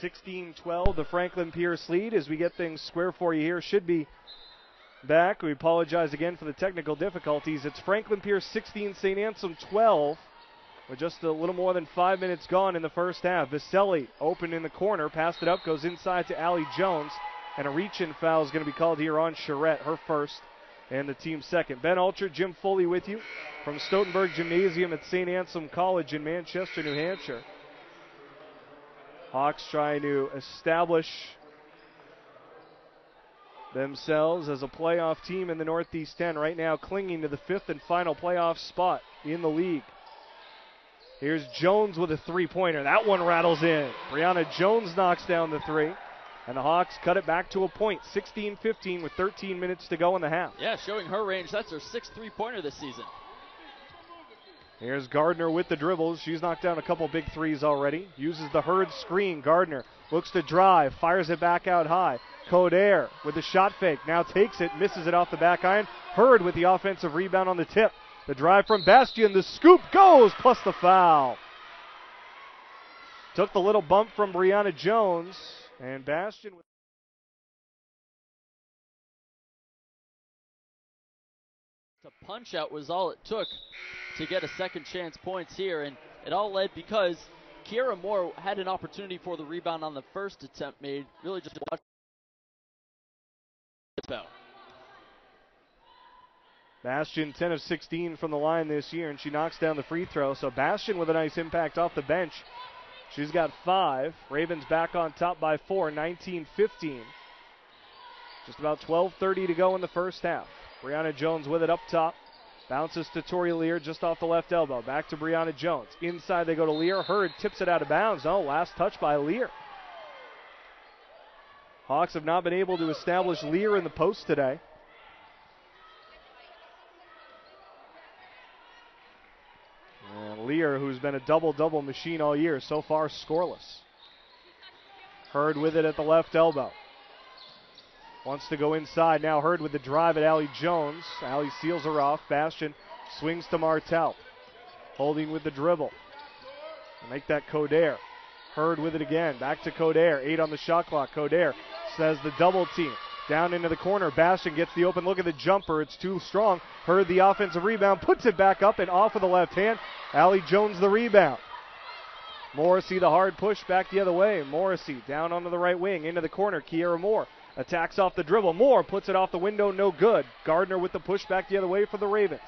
16-12, the Franklin Pierce lead as we get things square for you here. Should be back. We apologize again for the technical difficulties. It's Franklin Pierce 16, St. Anselm 12, with just a little more than 5 minutes gone in the first half. Viselli open in the corner, passed it up, goes inside to Allie Jones, and a reach-in foul is going to be called here on Charette, her first and the team's second. Ben Ulcher, Jim Foley with you from Stoutenburg Gymnasium at St. Anselm College in Manchester, New Hampshire. Hawks trying to establish themselves as a playoff team in the Northeast 10, right now clinging to the fifth and final playoff spot in the league. Here's Jones with a three-pointer. That one rattles in. Brianna Jones knocks down the three, and the Hawks cut it back to a point, 16-15 with 13 minutes to go in the half. Yeah, showing her range. That's her sixth three-pointer this season. Here's Gardner with the dribbles. She's knocked down a couple big threes already. Uses the Hurd screen. Gardner looks to drive, fires it back out high. Coder with the shot fake. Now takes it, misses it off the back iron. Hurd with the offensive rebound on the tip. The drive from Bastian. The scoop goes, plus the foul. Took the little bump from Brianna Jones. And Bastian. The punch out was all it took to get a second chance points here, and it all led because Kiera Moore had an opportunity for the rebound on the first attempt made. Really just watch. Bastian 10 of 16 from the line this year, and she knocks down the free throw. So Bastian with a nice impact off the bench. She's got 5. Ravens back on top by 4, 19-15. Just about 12:30 to go in the first half. Brianna Jones with it up top. Bounces to Tori Lehr just off the left elbow. Back to Brianna Jones. Inside they go to Lehr. Hurd tips it out of bounds. Oh, last touch by Lehr. Hawks have not been able to establish Lehr in the post today. And Lehr, who's been a double-double machine all year, so far scoreless. Hurd with it at the left elbow. Wants to go inside. Now Hurd with the drive at Allie Jones. Allie seals her off. Bastian swings to Martell. Holding with the dribble. Make that Coder. Hurd with it again. Back to Coder. 8 on the shot clock. Coder says the double team. Down into the corner. Bastian gets the open look at the jumper. It's too strong. Hurd the offensive rebound. Puts it back up and off with the left hand. Allie Jones the rebound. Morrissey the hard push back the other way. Morrissey down onto the right wing. Into the corner. Kiera Moore attacks off the dribble. Moore puts it off the window. No good. Gardner with the push back the other way for the Ravens.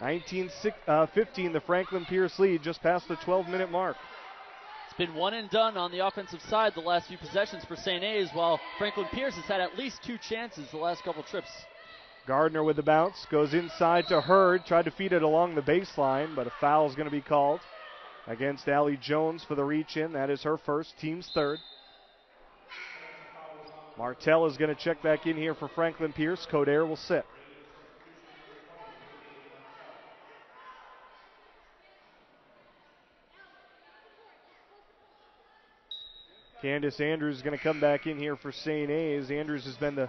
19-15, the Franklin Pierce lead just past the 12-minute mark. It's been one and done on the offensive side the last few possessions for St. A's, while Franklin Pierce has had at least 2 chances the last couple trips. Gardner with the bounce. Goes inside to Hurd. Tried to feed it along the baseline, but a foul is going to be called against Allie Jones for the reach-in. That is her first, team's third. Martell is going to check back in here for Franklin Pierce. Coder will sit. Candace Andrews is going to come back in here for St. A's. Andrews has been the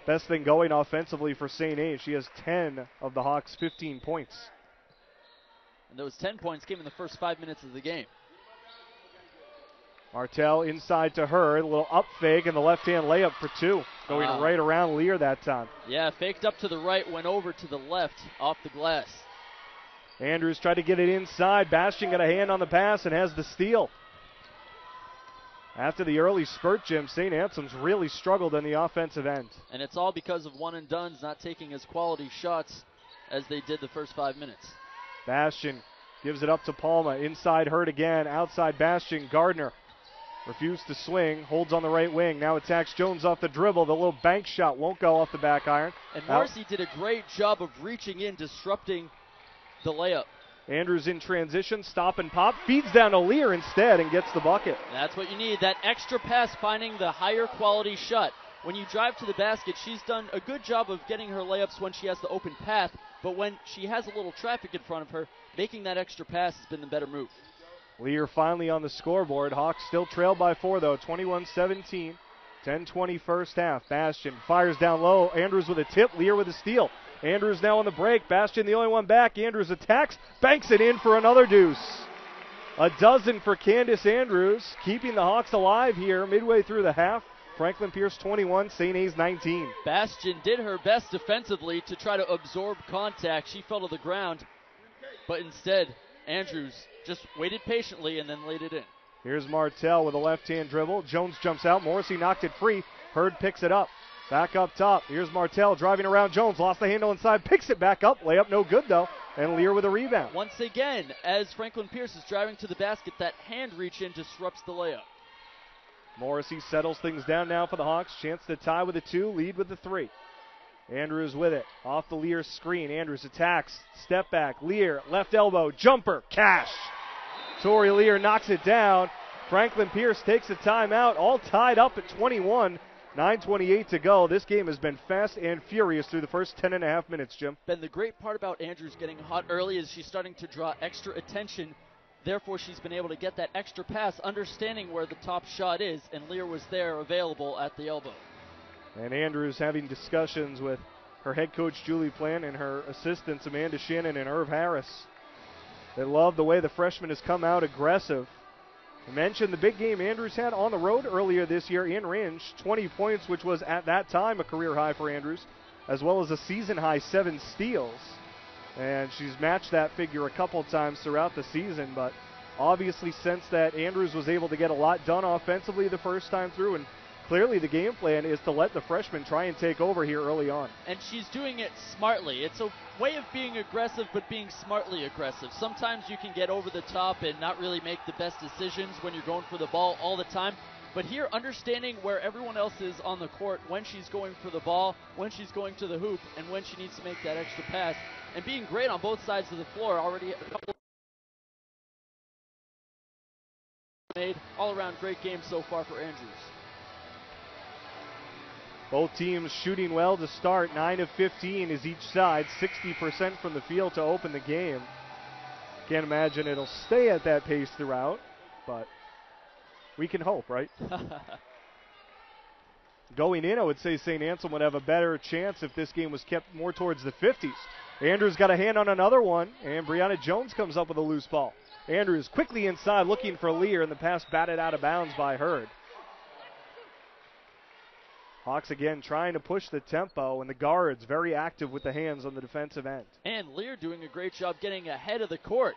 best thing going offensively for St. A's. She has 10 of the Hawks' 15 points. And those 10 points came in the first 5 minutes of the game. Martell inside to her, a little up fake, and the left-hand layup for 2. Going right around Lehr that time. Yeah, faked up to the right, went over to the left, off the glass. Andrews tried to get it inside. Bastian got a hand on the pass and has the steal. After the early spurt, Jim, St. Anselm's really struggled on the offensive end. And it's all because of one-and-dones not taking as quality shots as they did the first 5 minutes. Bastian gives it up to Palma. Inside Hurd again. Outside Bastian. Gardner refused to swing. Holds on the right wing. Now attacks Jones off the dribble. The little bank shot won't go off the back iron. And Morrissey did a great job of reaching in, disrupting the layup. Andrews in transition, stop and pop, feeds down to Lehr instead and gets the bucket. That's what you need, that extra pass, finding the higher quality shot. When you drive to the basket, she's done a good job of getting her layups when she has the open path, but when she has a little traffic in front of her, making that extra pass has been the better move. Lehr finally on the scoreboard. Hawks still trail by 4 though, 21-17. 10-20 first half. Bastian fires down low. Andrews with a tip. Lehr with a steal. Andrews now on the break. Bastian the only one back. Andrews attacks. Banks it in for another deuce. A dozen for Candace Andrews, keeping the Hawks alive here midway through the half. Franklin Pierce 21, St. A's 19. Bastion did her best defensively to try to absorb contact. She fell to the ground, but instead, Andrews just waited patiently and then laid it in. Here's Martell with a left-hand dribble. Jones jumps out. Morrissey knocked it free. Hurd picks it up. Back up top. Here's Martell driving around Jones. Lost the handle inside. Picks it back up. Layup no good, though. And Lehr with a rebound. Once again, as Franklin Pierce is driving to the basket, that hand reach in disrupts the layup. Morrissey settles things down now for the Hawks. Chance to tie with a 2, lead with the 3. Andrews with it. Off the Lehr screen. Andrews attacks. Step back. Lehr, left elbow. Jumper. Cash. Tori Lehr knocks it down. Franklin Pierce takes a timeout. All tied up at 21. 9:28 to go. This game has been fast and furious through the first 10.5 minutes, Jim. Ben, the great part about Andrews getting hot early is she's starting to draw extra attention. Therefore, she's been able to get that extra pass, understanding where the top shot is, and Lehr was there available at the elbow. And Andrews having discussions with her head coach, Julie Plant, and her assistants, Amanda Shannon and Irv Harris. They love the way the freshman has come out aggressive. I mentioned the big game Andrews had on the road earlier this year in Ringe, 20 points, which was at that time a career high for Andrews, as well as a season high 7 steals. And she's matched that figure a couple times throughout the season, but obviously sensed that Andrews was able to get a lot done offensively the first time through, and clearly the game plan is to let the freshman try and take over here early on. And she's doing it smartly. It's a way of being aggressive, but being smartly aggressive. Sometimes you can get over the top and not really make the best decisions when you're going for the ball all the time. But here, understanding where everyone else is on the court, when she's going for the ball, when she's going to the hoop, and when she needs to make that extra pass, and being great on both sides of the floor. Already a couple made. All around great game so far for Andrews. Both teams shooting well to start. 9 of 15 is each side. 60% from the field to open the game. Can't imagine it'll stay at that pace throughout, but we can hope, right? Going in, I would say St. Anselm would have a better chance if this game was kept more towards the 50s. Andrews got a hand on another one, and Brianna Jones comes up with a loose ball. Andrews quickly inside looking for Lehr, and the pass batted out of bounds by Hurd. Hawks again trying to push the tempo, and the guards very active with the hands on the defensive end. And Lehr doing a great job getting ahead of the court.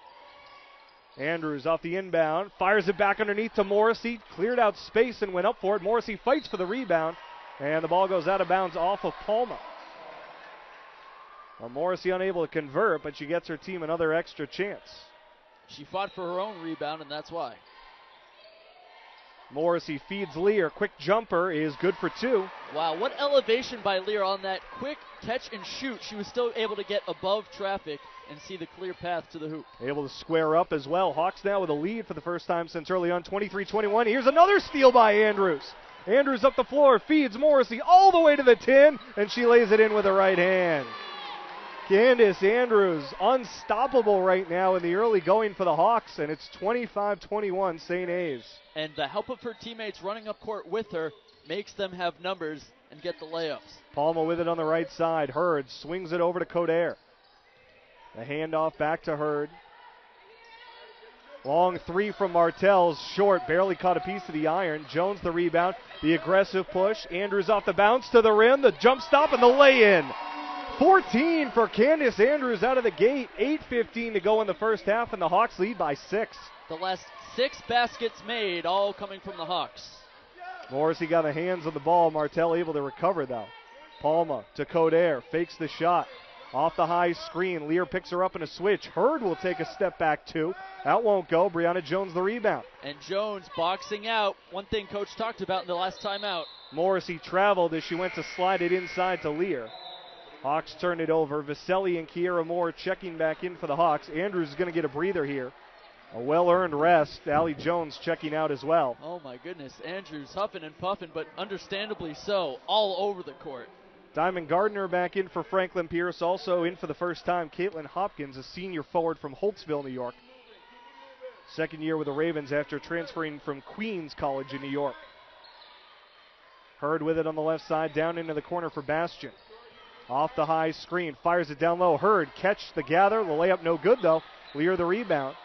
Andrews off the inbound, fires it back underneath to Morrissey, cleared out space and went up for it. Morrissey fights for the rebound, and the ball goes out of bounds off of Palma. Well, Morrissey unable to convert, but she gets her team another extra chance. She fought for her own rebound, and that's why. Morrissey feeds Lehr. Quick jumper is good for 2. Wow, what elevation by Lehr on that quick catch and shoot. She was still able to get above traffic and see the clear path to the hoop. Able to square up as well. Hawks now with a lead for the first time since early on, 23-21. Here's another steal by Andrews. Andrews up the floor, feeds Morrissey all the way to the 10, and she lays it in with the right hand. Candace Andrews unstoppable right now in the early going for the Hawks, and it's 25-21 St. A's. And the help of her teammates running up court with her makes them have numbers and get the layups. Palma with it on the right side. Hurd swings it over to Coder. The handoff back to Hurd. Long 3 from Martell's short, barely caught a piece of the iron. Jones the rebound, the aggressive push. Andrews off the bounce to the rim, the jump stop and the lay-in. 14 for Candace Andrews out of the gate. 8:15 to go in the first half, and the Hawks lead by 6. The last 6 baskets made, all coming from the Hawks. Morrissey got the hands on the ball. Martell able to recover, though. Palma to Coder, fakes the shot. Off the high screen, Lehr picks her up in a switch. Hurd will take a step back 2. That won't go. Brianna Jones the rebound. And Jones boxing out. One thing Coach talked about in the last timeout. Morrissey traveled as she went to slide it inside to Lehr. Hawks turn it over. Vaselli and Kiera Moore checking back in for the Hawks. Andrews is going to get a breather here. A well-earned rest. Allie Jones checking out as well. Oh, my goodness. Andrews huffing and puffing, but understandably so, all over the court. Diamond Gardner back in for Franklin Pierce. Also in for the first time, Caitlin Hopkins, a senior forward from Holtzville, New York. Second year with the Ravens after transferring from Queens College in New York. Hurd with it on the left side, down into the corner for Bastion. Off the high screen, fires it down low. Hurd catch the gather. The layup no good though. Lehr the rebound.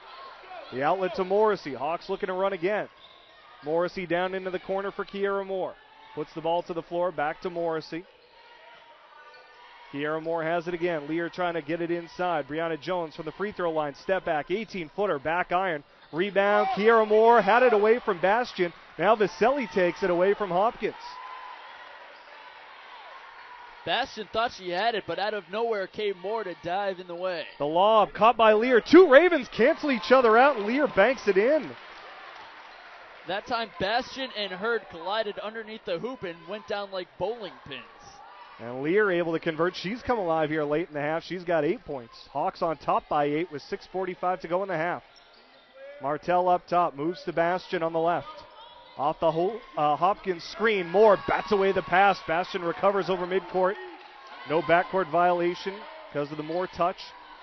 The outlet to Morrissey. Hawks looking to run again. Morrissey down into the corner for Kiera Moore. Puts the ball to the floor, back to Morrissey. Kiera Moore has it again. Lehr trying to get it inside. Brianna Jones from the free throw line. Step back, 18-footer, back iron. Rebound, Kiera Moore had it away from Bastian. Now Vaselli takes it away from Hopkins. Bastian thought she had it, but out of nowhere came Moore to dive in the way. The lob caught by Lehr. Two Ravens cancel each other out, and Lehr banks it in. That time Bastian and Hurd collided underneath the hoop and went down like bowling pins. And Lehr able to convert. She's come alive here late in the half. She's got 8 points. Hawks on top by 8 with 6:45 to go in the half. Martell up top, moves to Bastian on the left. Off the Hopkins screen, Moore bats away the pass. Bastian recovers over midcourt. No backcourt violation because of the Moore touch.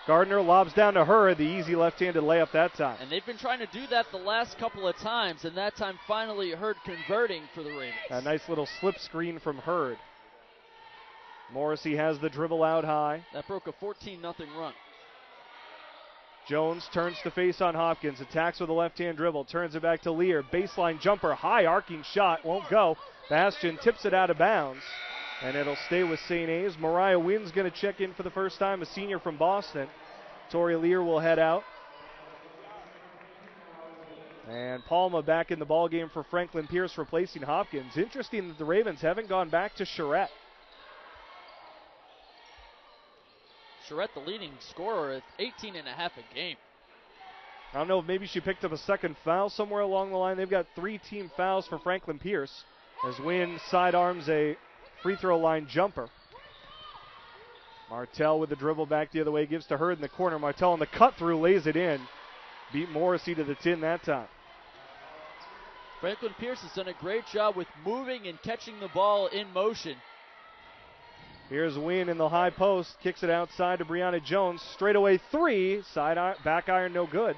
Gardner lobs down to her, the easy left-handed layup that time. And they've been trying to do that the last couple of times, and that time finally Hurd converting for the Ravens. A nice little slip screen from Hurd. Morrissey has the dribble out high. That broke a 14-0 run. Jones turns to face on Hopkins, attacks with a left-hand dribble, turns it back to Lehr. Baseline jumper, high arcing shot, won't go. Bastian tips it out of bounds, and it'll stay with St. A's. Mariah Wynn's going to check in for the first time, a senior from Boston. Tori Lehr will head out. And Palma back in the ballgame for Franklin Pierce replacing Hopkins. Interesting that the Ravens haven't gone back to Charette. Charette, the leading scorer, at 18 and a half a game. I don't know if maybe she picked up a second foul somewhere along the line. They've got 3 team fouls for Franklin Pierce as Wynn sidearms a free throw line jumper. Martell with the dribble back the other way, gives to Hurd in the corner. Martell on the cut through, lays it in. Beat Morrissey to the tin that time. Franklin Pierce has done a great job with moving and catching the ball in motion. Here's Wynn in the high post, kicks it outside to Brianna Jones. Straightaway 3, back iron no good.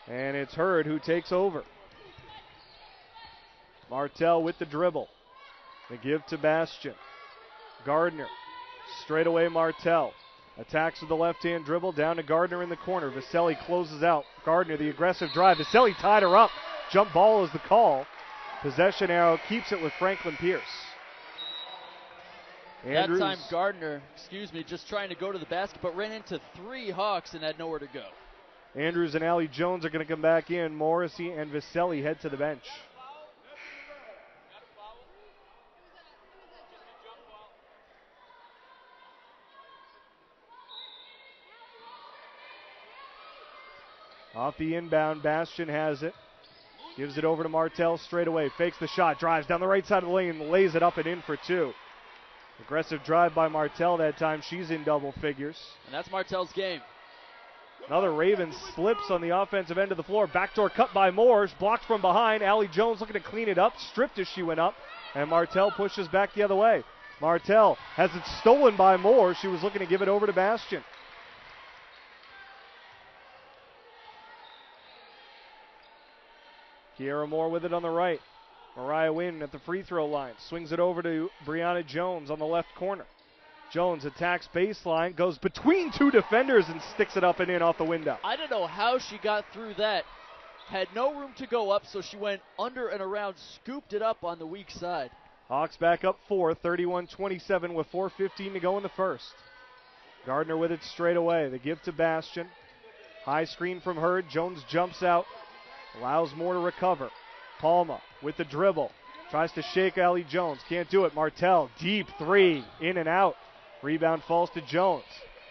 And it's Hurd who takes over. Martell with the dribble. The give to Bastian. Gardner, straightaway Martell. Attacks with the left-hand dribble, down to Gardner in the corner. Vaselli closes out. Gardner, the aggressive drive. Vaselli tied her up. Jump ball is the call. Possession arrow keeps it with Franklin Pierce. Andrews. That time Gardner, just trying to go to the basket, but ran into 3 Hawks and had nowhere to go. Andrews and Allie Jones are going to come back in. Morrissey and Vaselli head to the bench. Off the inbound, Bastian has it. Gives it over to Martell straight away. Fakes the shot, drives down the right side of the lane, lays it up and in for 2. Aggressive drive by Martell that time. She's in double figures. And that's Martell's game. Another Ravens slips on the offensive end of the floor. Backdoor cut by Moore. Blocked from behind. Allie Jones looking to clean it up. Stripped as she went up. And Martell pushes back the other way. Martell has it stolen by Moore. She was looking to give it over to Bastian. Kiera Moore with it on the right. Mariah Wynn at the free throw line. Swings it over to Brianna Jones on the left corner. Jones attacks baseline, goes between 2 defenders and sticks it up and in off the window. I don't know how she got through that. Had no room to go up, so she went under and around, scooped it up on the weak side. Hawks back up 4, 31-27 with 4:15 to go in the first. Gardner with it straight away. The give to Bastian. High screen from Hurd. Jones jumps out. Allows Moore to recover. Palma with the dribble. Tries to shake Allie Jones. Can't do it. Martell, deep 3. In and out. Rebound falls to Jones.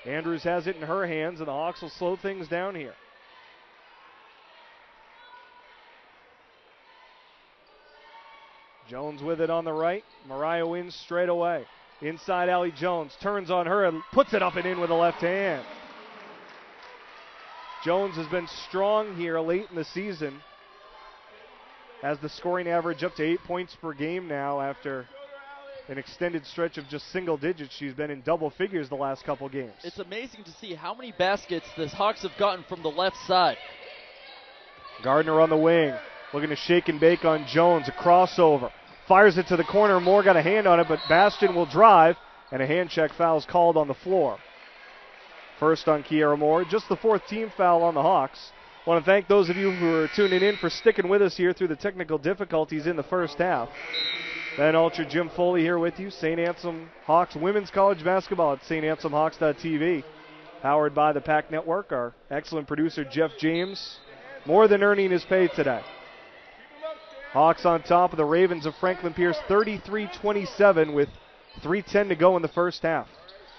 Andrews has it in her hands, and the Hawks will slow things down here. Jones with it on the right. Mariah Wynn straight away. Inside Allie Jones. Turns on her and puts it up and in with the left hand. Jones has been strong here late in the season. Has the scoring average up to 8 points per game now after an extended stretch of just single digits. She's been in double figures the last couple games. It's amazing to see how many baskets the Hawks have gotten from the left side. Gardner on the wing, looking to shake and bake on Jones. A crossover. Fires it to the corner. Moore got a hand on it, but Bastian will drive, and a hand check foul is called on the floor. First on Kiera Moore, just the 4th team foul on the Hawks. Want to thank those of you who are tuning in for sticking with us here through the technical difficulties in the first half. Ben Ultra, Jim Foley here with you. St. Anselm Hawks women's college basketball at StAnselmHawks.tv. Powered by the PAC Network. Our excellent producer, Jeff James, more than earning his pay today. Hawks on top of the Ravens of Franklin Pierce, 33-27 with 3:10 to go in the first half.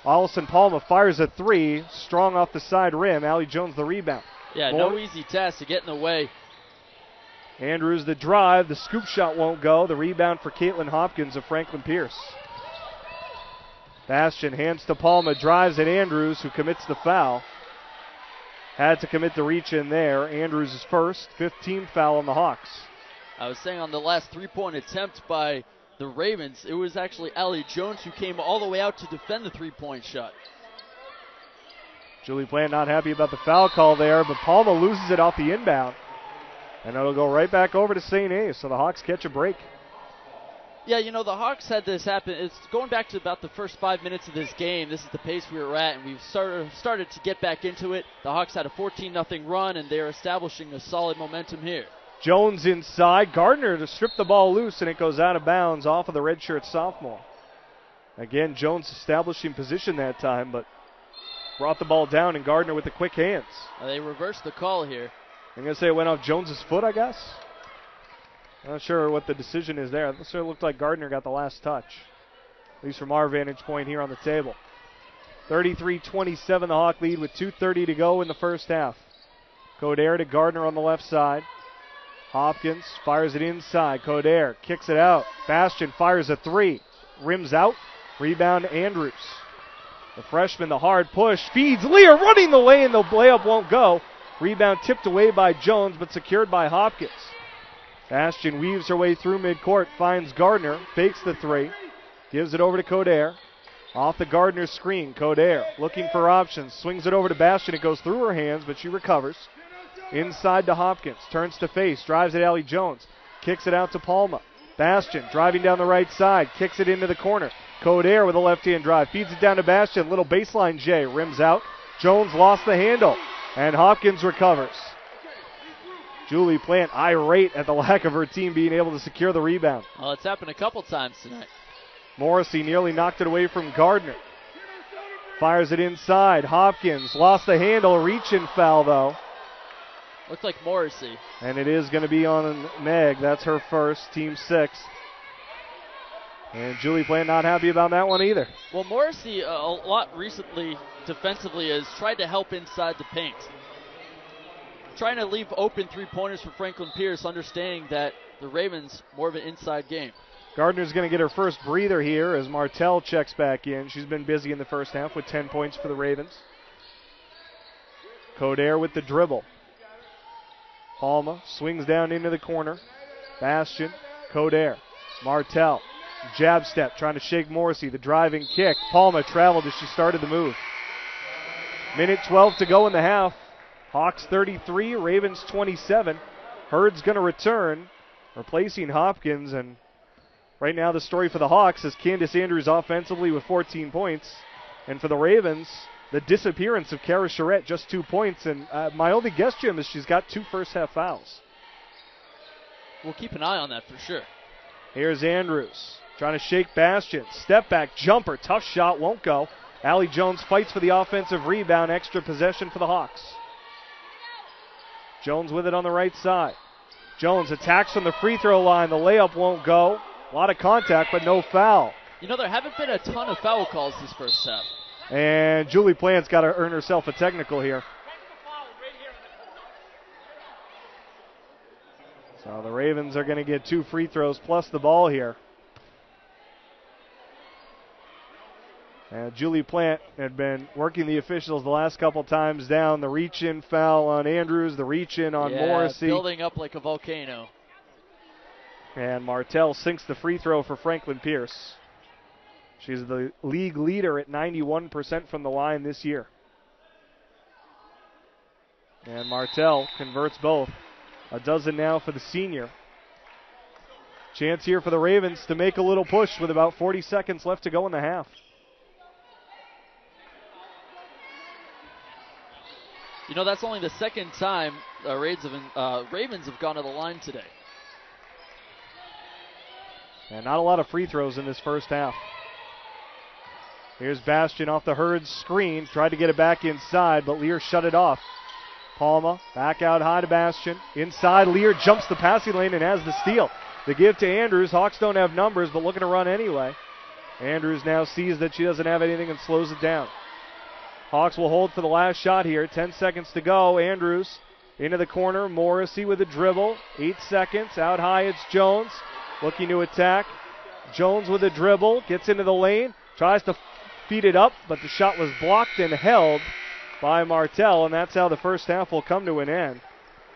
Allison Palma fires a three, strong off the side rim. Allie Jones the rebound. Yeah, no easy task to get in the way. Andrews the drive. The scoop shot won't go. The rebound for Caitlin Hopkins of Franklin Pierce. Bastian hands to Palma, drives at Andrews, who commits the foul. Had to commit the reach in there. Andrews is first, 15th foul on the Hawks. I was saying on the last three-point attempt by the Ravens, it was actually Allie Jones who came all the way out to defend the three-point shot. Julie Plant not happy about the foul call there, but Palma loses it off the inbound. And it'll go right back over to St. A, so the Hawks catch a break. Yeah, you know, the Hawks had this happen. It's going back to about the first 5 minutes of this game. This is the pace we were at, and we've started to get back into it. The Hawks had a 14-0 run, and they're establishing a solid momentum here. Jones inside. Gardner to strip the ball loose, and it goes out of bounds off of the redshirt sophomore. Again, Jones establishing position that time, but brought the ball down, and Gardner with the quick hands. They reversed the call here. I'm going to say it went off Jones's foot, I guess. I'm not sure what the decision is there. It sort of looked like Gardner got the last touch, at least from our vantage point here on the table. 33-27, the Hawk lead with 2:30 to go in the first half. Coder to Gardner on the left side. Hopkins fires it inside. Coder kicks it out. Bastian fires a three. Rims out. Rebound Andrews. The freshman, the hard push, feeds Lehr running the lane. The layup won't go. Rebound tipped away by Jones, but secured by Hopkins. Bastian weaves her way through midcourt, finds Gardner, fakes the three, gives it over to Coder. Off the Gardner screen, Coder looking for options, swings it over to Bastian. It goes through her hands, but she recovers. Inside to Hopkins, turns to face, drives at Allie Jones, kicks it out to Palma. Bastian driving down the right side, kicks it into the corner. Coder with a left-hand drive, feeds it down to Bastian, little baseline J, rims out. Jones lost the handle, and Hopkins recovers. Julie Plant irate at the lack of her team being able to secure the rebound. Well, it's happened a couple times tonight. Morrissey nearly knocked it away from Gardner. Fires it inside. Hopkins lost the handle, reach-in foul though. Looks like Morrissey. And it is going to be on Meg. That's her first, team 6. And Julie Plant not happy about that one either. Well, Morrissey a lot recently defensively has tried to help inside the paint. Trying to leave open three-pointers for Franklin Pierce, understanding that the Ravens more of an inside game. Gardner's going to get her first breather here as Martell checks back in. She's been busy in the first half with 10 points for the Ravens. Coder with the dribble. Palma swings down into the corner. Bastian, Coder, Martell, jab step, trying to shake Morrissey. The driving kick. Palma traveled as she started the move. Minute 12 to go in the half. Hawks 33, Ravens 27. Hurd's going to return, replacing Hopkins. And right now the story for the Hawks is Candace Andrews offensively with 14 points. And for the Ravens, the disappearance of Kara Charette, just 2 points. And my only guess, Jim, is she's got 2 first-half fouls. We'll keep an eye on that for sure. Here's Andrews trying to shake Bastian. Step back jumper, tough shot, won't go. Allie Jones fights for the offensive rebound, extra possession for the Hawks. Jones with it on the right side. Jones attacks from the free throw line. The layup won't go. A lot of contact, but no foul. You know, there haven't been a ton of foul calls this first half. And Julie Plant's got to earn herself a technical here. So the Ravens are going to get 2 free throws plus the ball here. And Julie Plant had been working the officials the last couple times down. The reach-in foul on Andrews, the reach-in on Morrissey. Building up like a volcano. And Martell sinks the free throw for Franklin Pierce. She's the league leader at 91% from the line this year. And Martell converts both. A dozen now for the senior. Chance here for the Ravens to make a little push with about 40 seconds left to go in the half. You know, that's only the second time Ravens have gone to the line today. And not a lot of free throws in this first half. Here's Bastian off the Hurd screen. Tried to get it back inside, but Lehr shut it off. Palma back out high to Bastian. Inside, Lehr jumps the passing lane and has the steal. The give to Andrews. Hawks don't have numbers, but looking to run anyway. Andrews now sees that she doesn't have anything and slows it down. Hawks will hold for the last shot here. 10 seconds to go. Andrews into the corner. Morrissey with a dribble. 8 seconds. Out high, it's Jones looking to attack. Jones with a dribble. Gets into the lane. Tries to feed it up, but the shot was blocked and held by Martell, and that's how the first half will come to an end.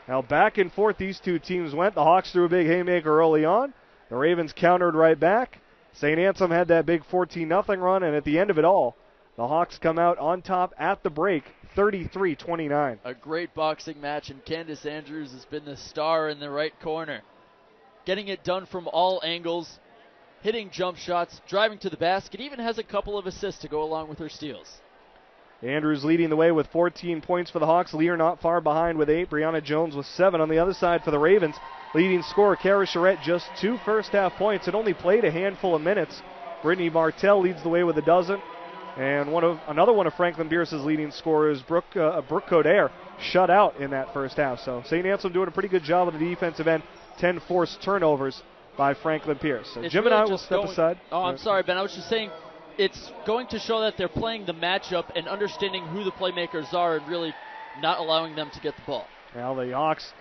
Now back and forth these two teams went. The Hawks threw a big haymaker early on. The Ravens countered right back. St. Anselm had that big 14-0 run, and at the end of it all, the Hawks come out on top at the break, 33-29. A great boxing match, and Candace Andrews has been the star in the right corner. Getting it done from all angles, hitting jump shots, driving to the basket, even has a couple of assists to go along with her steals. Andrews leading the way with 14 points for the Hawks. Lehr not far behind with 8. Brianna Jones with 7. On the other side for the Ravens, leading scorer Kara Charette just 2 first-half points and only played a handful of minutes. Brittany Martell leads the way with a dozen. And another one of Franklin Pierce's leading scorers, Brooke Coder, shut out in that first half. So St. Anselm doing a pretty good job on the defensive end. 10 forced turnovers by Franklin Pierce. So Jim really and I will step aside. Oh, I'm sorry, Ben. I was just saying it's going to show that they're playing the matchup and understanding who the playmakers are and really not allowing them to get the ball. Now the Hawks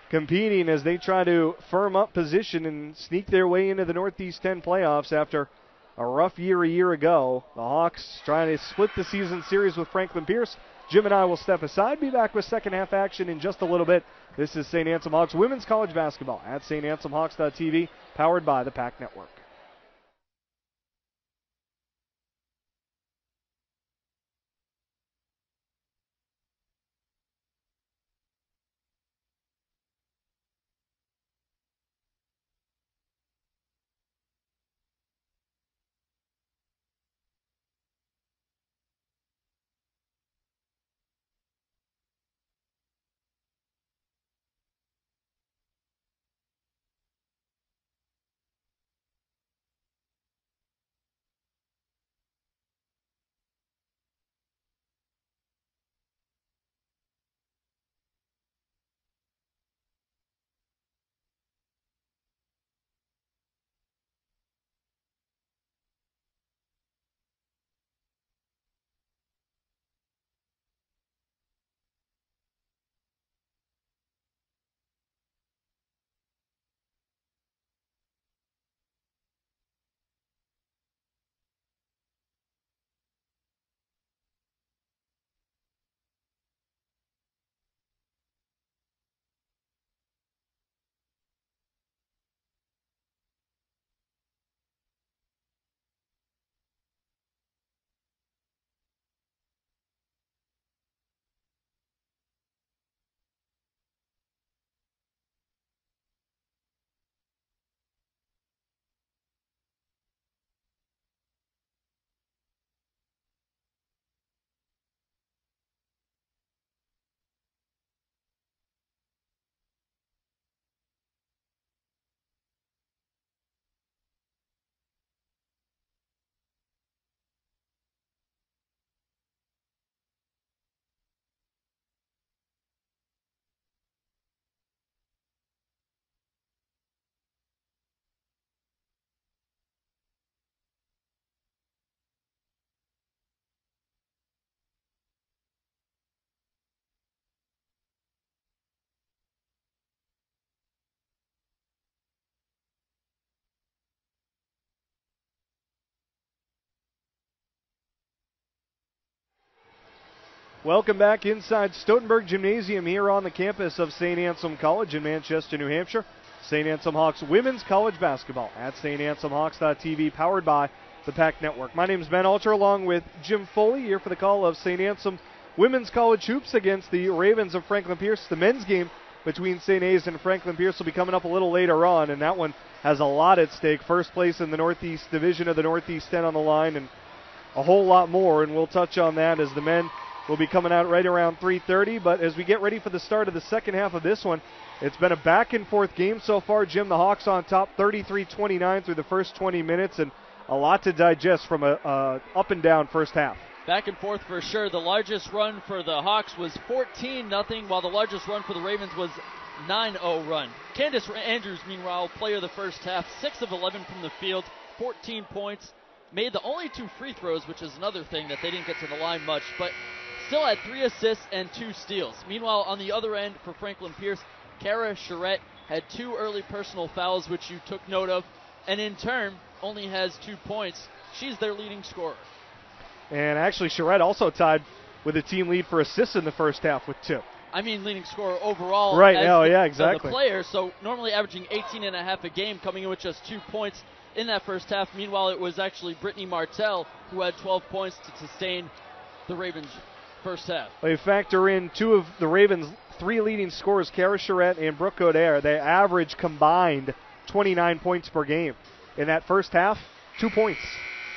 competing as they try to firm up position and sneak their way into the Northeast 10 playoffs after a rough year a year ago. The Hawks trying to split the season series with Franklin Pierce. Jim and I will step aside, be back with second half action in just a little bit. This is St. Anselm Hawks women's college basketball at StAnselmHawks.tv, powered by the PAC Network. Welcome back inside Stoutenburg Gymnasium here on the campus of St. Anselm College in Manchester, New Hampshire. St. Anselm Hawks women's college basketball at StAnselmHawks.tv, powered by the PAC Network. My name is Ben Alter, along with Jim Foley, here for the call of St. Anselm women's college hoops against the Ravens of Franklin Pierce. The men's game between St. A's and Franklin Pierce will be coming up a little later on, and that one has a lot at stake. First place in the Northeast Division of the Northeast 10 on the line, and a whole lot more, and we'll touch on that as the men will be coming out right around 3:30. But as we get ready for the start of the second half of this one, it's been a back-and-forth game so far. Jim, the Hawks on top 33-29 through the first 20 minutes, and a lot to digest from a up-and-down first half. Back and forth for sure. The largest run for the Hawks was 14-0, while the largest run for the Ravens was 9-0 run. Candace Andrews, meanwhile, player of the first half, 6 of 11 from the field, 14 points, made the only 2 free throws, which is another thing that they didn't get to the line much, but still had 3 assists and 2 steals. Meanwhile, on the other end for Franklin Pierce, Kara Charette had 2 early personal fouls, which you took note of, and in turn only has 2 points. She's their leading scorer. And actually, Charette also tied with a team lead for assists in the first half with 2. I mean leading scorer overall. Right, exactly. The player, so normally averaging 18.5 a game, coming in with just 2 points in that first half. Meanwhile, it was actually Brittany Martell who had 12 points to sustain the Ravens' first half. They factor in 2 of the Ravens' 3 leading scorers, Kara Charette and Brooke Coder. They average combined 29 points per game. In that first half, 2 points.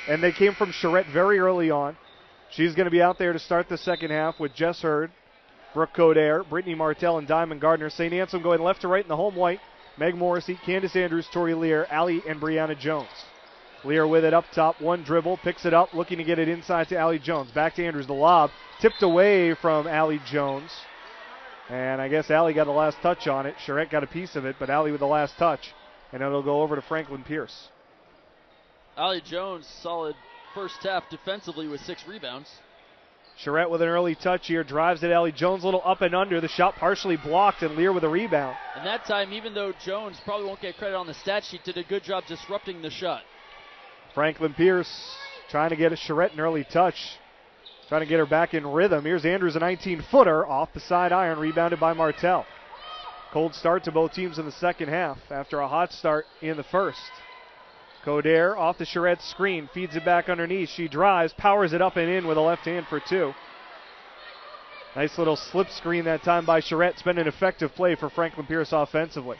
And they came from Charette very early on. She's going to be out there to start the second half with Jess Hurd, Brooke Coder, Brittany Martell, and Diamond Gardner. St. Anselm going left to right in the home white. Meg Morrissey, Candace Andrews, Tori Lehr, Allie, and Brianna Jones. Lehr with it up top, 1 dribble, picks it up, looking to get it inside to Allie Jones. Back to Andrews, the lob, tipped away from Allie Jones. And I guess Allie got the last touch on it. Charette got a piece of it, but Allie with the last touch. And it'll go over to Franklin Pierce. Allie Jones, solid first half defensively with 6 rebounds. Charette with an early touch here, drives at Allie Jones, a little up and under. The shot partially blocked, and Lehr with a rebound. And that time, even though Jones probably won't get credit on the stat sheet, did a good job disrupting the shot. Franklin Pierce trying to get a Charette an early touch, trying to get her back in rhythm. Here's Andrews, a 19-footer off the side iron, rebounded by Martell. Cold start to both teams in the second half after a hot start in the first. Coder off the Charette screen, feeds it back underneath. She drives, powers it up and in with a left hand for 2. Nice little slip screen that time by Charette. It's been an effective play for Franklin Pierce offensively.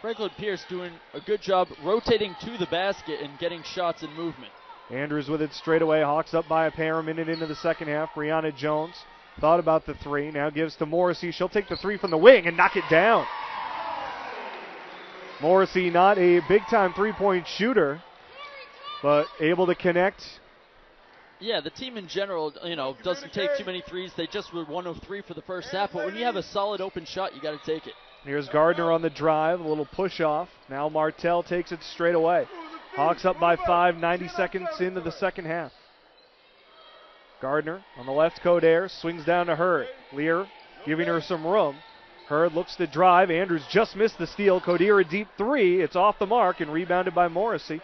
Franklin Pierce doing a good job rotating to the basket and getting shots and movement. Andrews with it straight away. Hawks up by a pair a minute into the second half. Brianna Jones thought about the 3. Now gives to Morrissey. She'll take the 3 from the wing and knock it down. Morrissey not a big-time three-point shooter, but able to connect. Yeah, the team in general, doesn't take too many threes. They just were 1 of 3 for the first half, but when you have a solid open shot, you got to take it. Here's Gardner on the drive, a little push-off. Now Martell takes it straight away. Hawks up by 5, 90 seconds into the second half. Gardner on the left, Coder, swings down to Hurd. Lehr giving her some room. Hurd looks to drive. Andrews just missed the steal. Coder a deep 3. It's off the mark and rebounded by Morrissey.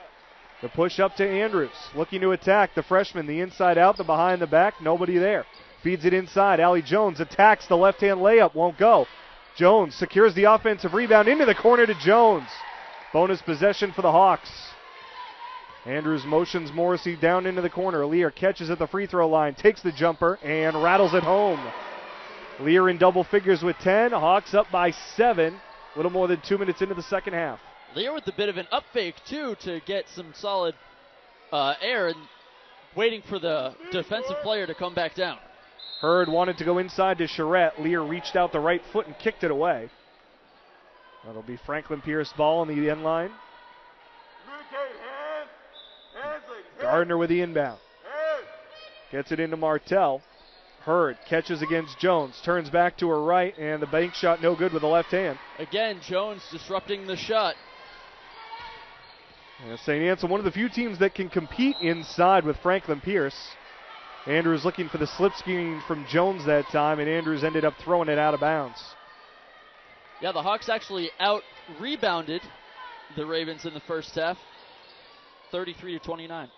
The push up to Andrews. Looking to attack the freshman. The inside out, the behind the back. Nobody there. Feeds it inside. Allie Jones attacks the left-hand layup. Won't go. Jones secures the offensive rebound into the corner to Jones. Bonus possession for the Hawks. Andrews motions Morrissey down into the corner. Lehr catches at the free throw line. Takes the jumper and rattles it home. Lehr in double figures with 10. Hawks up by 7. A little more than 2 minutes into the second half. Lehr with a bit of an up fake, too, to get some solid air and waiting for the defensive player to come back down. Hurd wanted to go inside to Charette. Lehr reached out the right foot and kicked it away. That'll be Franklin Pierce ball on the end line. Gardner with the inbound. Gets it into Martell. Hurd catches against Jones, turns back to her right, and the bank shot no good with the left hand. Again, Jones disrupting the shot. St. Anselm, one of the few teams that can compete inside with Franklin Pierce. Andrews looking for the slip screen from Jones that time, and Andrews ended up throwing it out of bounds. Yeah, the Hawks actually out-rebounded the Ravens in the first half, 33-29.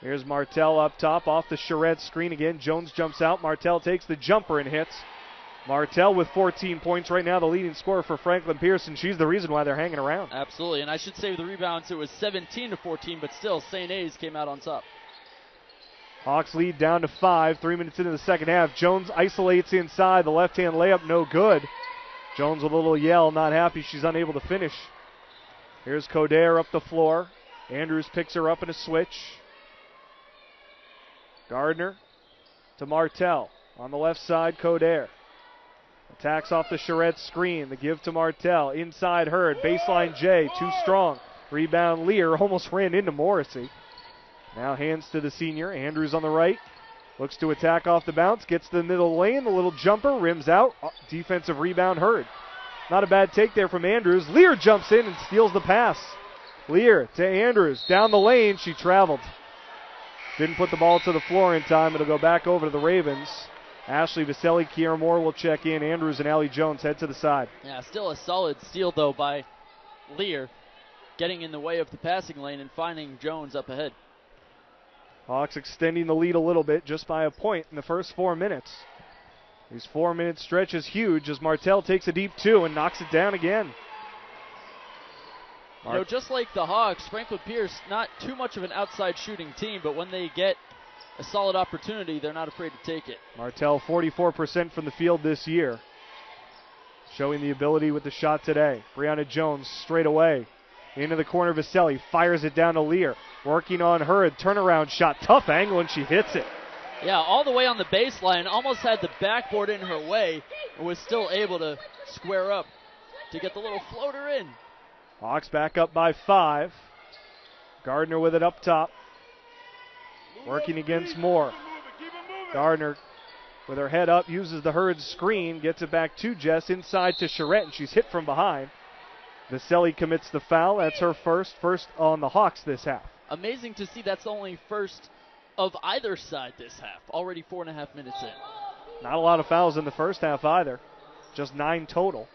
Here's Martell up top off the Charette screen again. Jones jumps out. Martell takes the jumper and hits. Martell with 14 points right now, the leading scorer for Franklin Pierce, and she's the reason why they're hanging around. Absolutely, and I should say with the rebounds it was 17-14, but still St. A's came out on top. Hawks lead down to 5, 3 minutes into the second half. Jones isolates inside. The left-hand layup, no good. Jones with a little yell, not happy. She's unable to finish. Here's Coder up the floor. Andrews picks her up in a switch. Gardner to Martell. On the left side, Coder. Attacks off the Charette screen. The give to Martell. Inside Hurd. Baseline J. Too strong. Rebound Lehr. Almost ran into Morrissey. Now hands to the senior. Andrews on the right. Looks to attack off the bounce. Gets to the middle lane. The little jumper. Rims out. Defensive rebound Hurd. Not a bad take there from Andrews. Lehr jumps in and steals the pass. Lehr to Andrews. Down the lane. She traveled. Didn't put the ball to the floor in time. It'll go back over to the Ravens. Ashley Vaselli, Kiera Moore will check in. Andrews and Allie Jones head to the side. Yeah, still a solid steal, though, by Lehr, getting in the way of the passing lane and finding Jones up ahead. Hawks extending the lead a little bit just by a point in the first 4 minutes. These 4-minute stretch is huge as Martell takes a deep two and knocks it down again. You know, just like the Hawks, Franklin Pierce, not too much of an outside shooting team, but when they get a solid opportunity, they're not afraid to take it. Martell 44% from the field this year, showing the ability with the shot today. Brianna Jones straight away into the corner. Vaselli fires it down to Lehr, working on her. A turnaround shot, tough angle, and she hits it. Yeah, all the way on the baseline, almost had the backboard in her way, and was still able to square up to get the little floater in. Hawks back up by 5. Gardner with it up top. Working against Moore. Gardner with her head up, uses the Hurd screen, gets it back to Jess, inside to Charette, and she's hit from behind. Vaselli commits the foul. That's her first on the Hawks this half. Amazing to see that's only first of either side this half. Already 4.5 minutes in. Not a lot of fouls in the first half either. Just 9 total.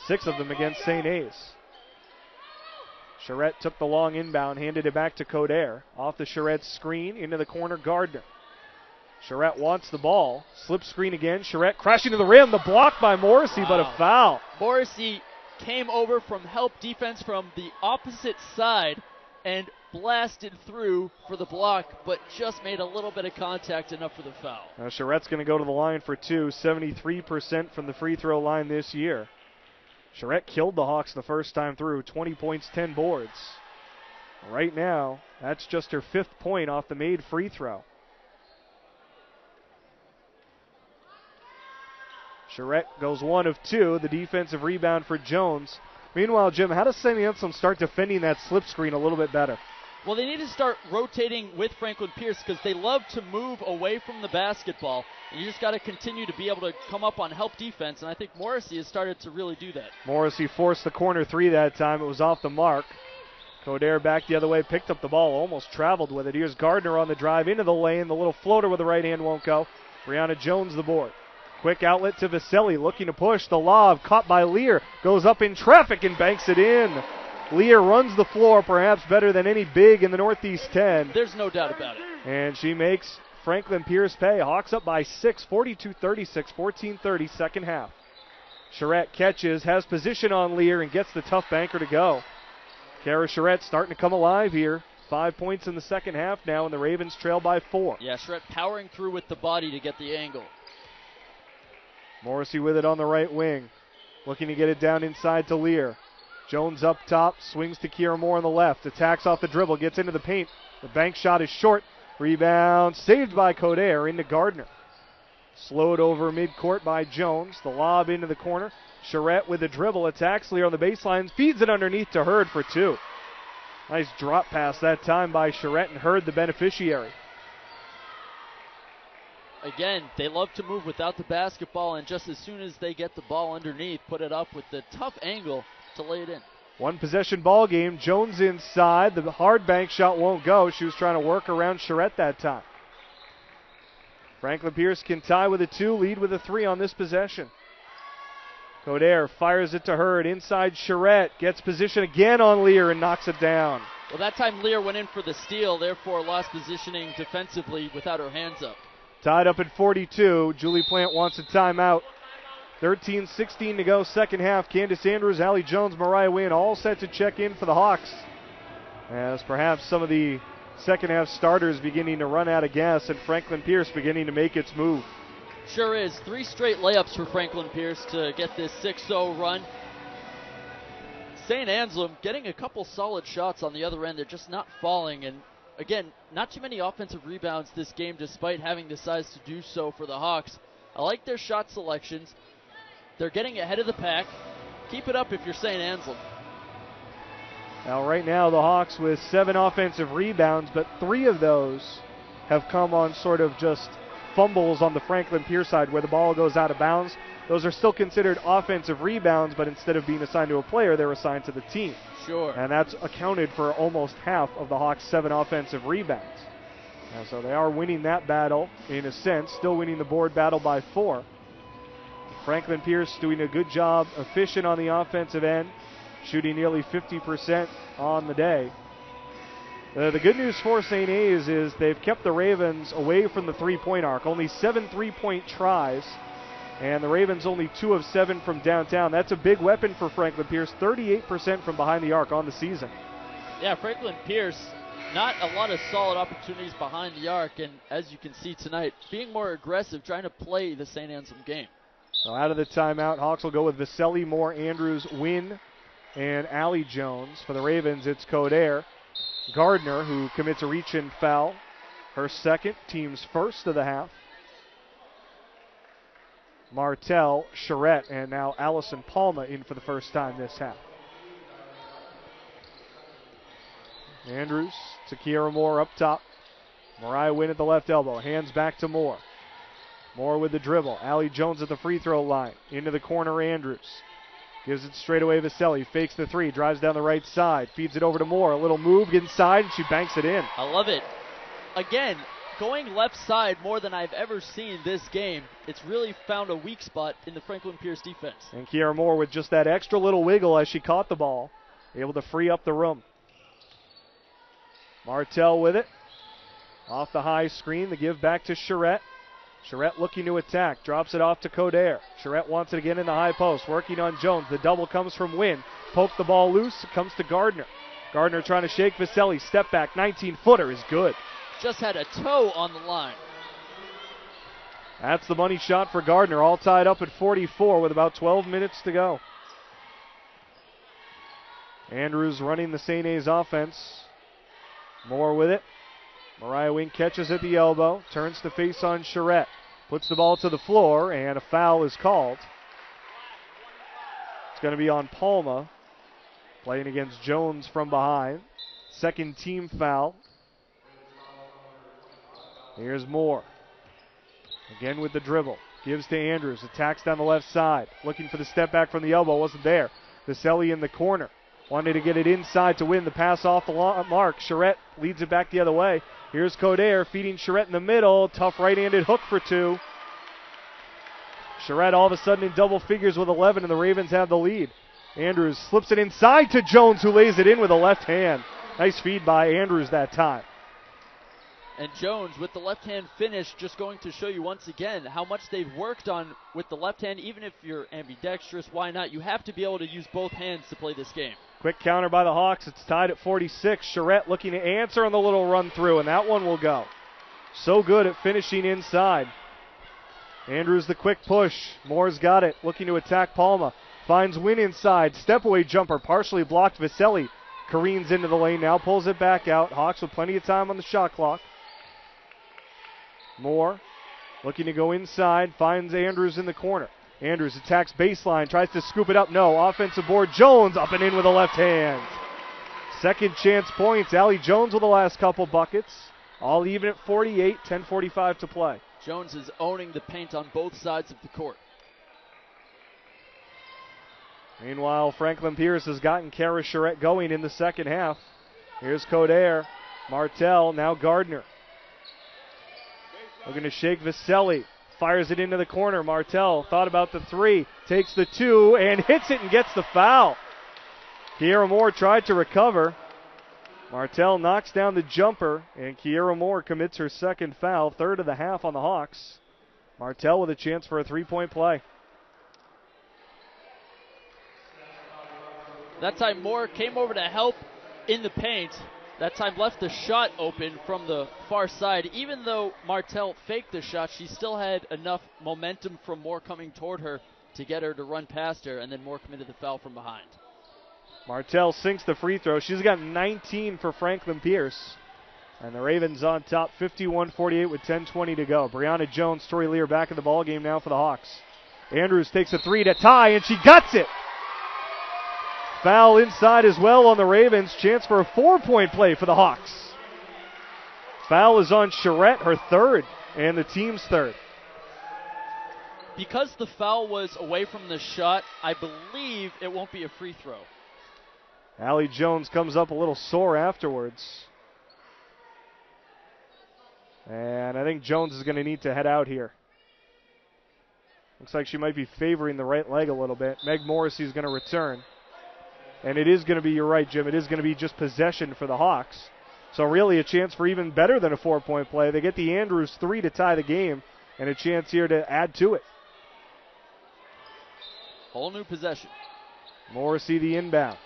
6 of them against St. A's. Charette took the long inbound, handed it back to Coder. Off the Charette screen, into the corner, Gardner. Charette wants the ball. Slip screen again. Charette crashing to the rim. The block by Morrissey, but a foul. Morrissey came over from help defense from the opposite side and blasted through for the block, but just made a little bit of contact, enough for the foul. Now Charette's going to go to the line for 2. 73% from the free throw line this year. Charette killed the Hawks the first time through. 20 points, 10 boards. Right now, that's just her 5th point off the made free throw. Charette goes 1 of 2. The defensive rebound for Jones. Meanwhile, Jim, how does St. Anselm start defending that slip screen a little bit better? Well, they need to start rotating with Franklin Pierce because they love to move away from the basketball. And you just got to continue to be able to come up on help defense, and I think Morrissey has started to really do that. Morrissey forced the corner 3 that time. It was off the mark. Coder back the other way, picked up the ball, almost traveled with it. Here's Gardner on the drive into the lane. The little floater with the right hand won't go. Brianna Jones the board. Quick outlet to Vaselli, looking to push. The lob caught by Lehr. Goes up in traffic and banks it in. Lehr runs the floor perhaps better than any big in the Northeast 10. There's no doubt about it. And she makes Franklin Pierce pay. Hawks up by 6, 42-36, 14-30, second half. Charette catches, has position on Lehr, and gets the tough banker to go. Kara Charette starting to come alive here. 5 points in the second half now, and the Ravens trail by 4. Yeah, Charette powering through with the body to get the angle. Morrissey with it on the right wing. Looking to get it down inside to Lehr. Jones up top, swings to Kiera Moore on the left. Attacks off the dribble, gets into the paint. The bank shot is short. Rebound saved by Coder into Gardner. Slowed over midcourt by Jones. The lob into the corner. Charette with the dribble, attacks Lehr on the baseline, feeds it underneath to Hurd for 2. Nice drop pass that time by Charette, and Hurd the beneficiary. Again, they love to move without the basketball, and just as soon as they get the ball underneath, put it up with the tough angle to lay it in. 1 possession ball game. Jones inside. The hard bank shot won't go. She was trying to work around Charette that time. Franklin Pierce can tie with a 2, lead with a 3 on this possession. Coder fires it to Hurd. Inside Charette. Gets position again on Lehr and knocks it down. Well, that time Lehr went in for the steal, therefore lost positioning defensively without her hands up. Tied up at 42. Julie Plant wants a timeout. 13-16 to go, second half. Candace Andrews, Allie Jones, Mariah Wynn all set to check in for the Hawks. As perhaps some of the second half starters beginning to run out of gas, and Franklin Pierce beginning to make its move. Sure is. 3 straight layups for Franklin Pierce to get this 6-0 run. St. Anselm getting a couple solid shots on the other end. They're just not falling, and Again, not too many offensive rebounds this game despite having the size to do so for the Hawks. I like their shot selections. They're getting ahead of the pack. Keep it up if you're St. Anselm. Now right now the Hawks with 7 offensive rebounds, but 3 of those have come on sort of just fumbles on the Franklin Pierce side where the ball goes out of bounds. Those are still considered offensive rebounds, but instead of being assigned to a player, they're assigned to the team. Sure. And that's accounted for almost half of the Hawks' 7 offensive rebounds. And so they are winning that battle in a sense, still winning the board battle by 4. Franklin Pierce doing a good job, efficient on the offensive end, shooting nearly 50% on the day. The good news for St. A's is they've kept the Ravens away from the three-point arc. Only 7 three-point tries, and the Ravens only 2 of 7 from downtown. That's a big weapon for Franklin Pierce, 38% from behind the arc on the season. Yeah, Franklin Pierce, not a lot of solid opportunities behind the arc, and as you can see tonight, being more aggressive, trying to play the St. Anselm game. So out of the timeout, Hawks will go with Vaselli, Moore, Andrews, Wynn, and Allie Jones. For the Ravens, it's Coder. Gardner, who commits a reach-in foul, her second, team's first of the half. Martell, Charette, and now Allison Palma in for the first time this half. Andrews to Kiera Moore up top. Mariah Wynn at the left elbow. Hands back to Moore. Moore with the dribble. Allie Jones at the free throw line. Into the corner, Andrews. Gives it straight away, Vaselli. Fakes the 3. Drives down the right side. Feeds it over to Moore. A little move inside, and she banks it in. I love it. Again, going left side more than I've ever seen this game. It's really found a weak spot in the Franklin Pierce defense. And Kiera Moore with just that extra little wiggle as she caught the ball. Able to free up the room. Martell with it. Off the high screen. The give back to Charette. Charette looking to attack. Drops it off to Coder. Charette wants it again in the high post. Working on Jones. The double comes from Wynn. Poke the ball loose. It comes to Gardner. Gardner trying to shake Vaselli. Step back. 19-footer is good. Just had a toe on the line. That's the money shot for Gardner. All tied up at 44 with about 12 minutes to go. Andrews running the St. A's offense. Moore with it. Mariah Wynn catches at the elbow. Turns to face on Charette. Puts the ball to the floor, and a foul is called. It's going to be on Palma. Playing against Jones from behind. Second team foul. Here's Moore. Again with the dribble. Gives to Andrews. Attacks down the left side. Looking for the step back from the elbow. Wasn't there. Vaselli in the corner. Wanted to get it inside to win the pass off the mark. Charette leads it back the other way. Here's Coder feeding Charette in the middle. Tough right-handed hook for 2. Charette all of a sudden in double figures with 11, and the Ravens have the lead. Andrews slips it inside to Jones, who lays it in with a left hand. Nice feed by Andrews that time. And Jones with the left-hand finish, just going to show you once again how much they've worked on with the left hand. Even if you're ambidextrous, why not? You have to be able to use both hands to play this game. Quick counter by the Hawks. It's tied at 46. Charette looking to answer on the little run through, and that one will go. So good at finishing inside. Andrews the quick push. Moore's got it. Looking to attack Palma. Finds Wynn inside. Step away jumper partially blocked. Vaselli careens into the lane now. Pulls it back out. Hawks with plenty of time on the shot clock. Moore looking to go inside. Finds Andrews in the corner. Andrews attacks baseline, tries to scoop it up. No. Offensive board. Jones up and in with a left hand. Second chance points. Allie Jones with the last couple buckets. All even at 48, 10:45 to play. Jones is owning the paint on both sides of the court. Meanwhile, Franklin Pierce has gotten Kara Charette going in the second half. Here's Coder. Martell, now Gardner. Looking to shake Vaselli. Fires it into the corner. Martell thought about the 3. Takes the 2 and hits it and gets the foul. Kiera Moore tried to recover. Martell knocks down the jumper, and Kiera Moore commits her second foul. Third of the half on the Hawks. Martell with a chance for a 3-point play. That time Moore came over to help in the paint. That time left the shot open from the far side. Even though Martell faked the shot, she still had enough momentum from Moore coming toward her to get her to run past her, and then Moore committed the foul from behind. Martell sinks the free throw. She's got 19 for Franklin Pierce. And the Ravens on top, 51-48 with 10:20 to go. Brianna Jones, Tori Lehr back in the ball game now for the Hawks. Andrews takes a three to tie, and she guts it. Foul inside as well on the Ravens. Chance for a 4-point play for the Hawks. Foul is on Charette, her third, and the team's third. Because the foul was away from the shot, I believe it won't be a free throw. Allie Jones comes up a little sore afterwards. And I think Jones is going to need to head out here. Looks like she might be favoring the right leg a little bit. Meg Morrissey is going to return. And it is going to be, you're right, Jim, it is going to be just possession for the Hawks. So really a chance for even better than a 4-point play. They get the Andrews three to tie the game, and a chance here to add to it. Whole new possession. Morrissey the inbound.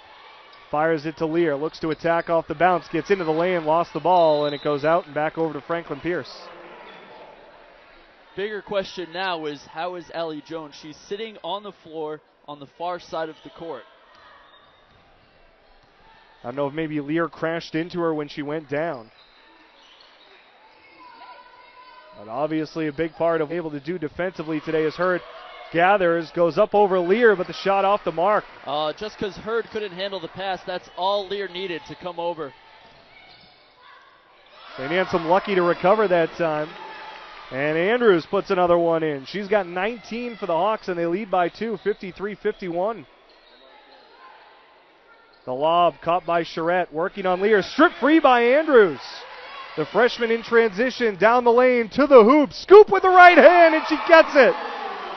Fires it to Lehr. Looks to attack off the bounce. Gets into the lane, lost the ball, and it goes out and back over to Franklin Pierce. Bigger question now is, how is Allie Jones? She's sitting on the floor on the far side of the court. I don't know if maybe Lehr crashed into her when she went down. But obviously a big part of what able to do defensively today is Hurd gathers, goes up over Lehr, but the shot off the mark. Just because Hurd couldn't handle the pass, that's all Lehr needed to come over. St. Anselm lucky to recover that time. And Andrews puts another one in. She's got 19 for the Hawks, and they lead by 2, 53-51. The lob caught by Charette, working on Lehr, stripped free by Andrews. The freshman in transition, down the lane, to the hoop, scoop with the right hand, and she gets it.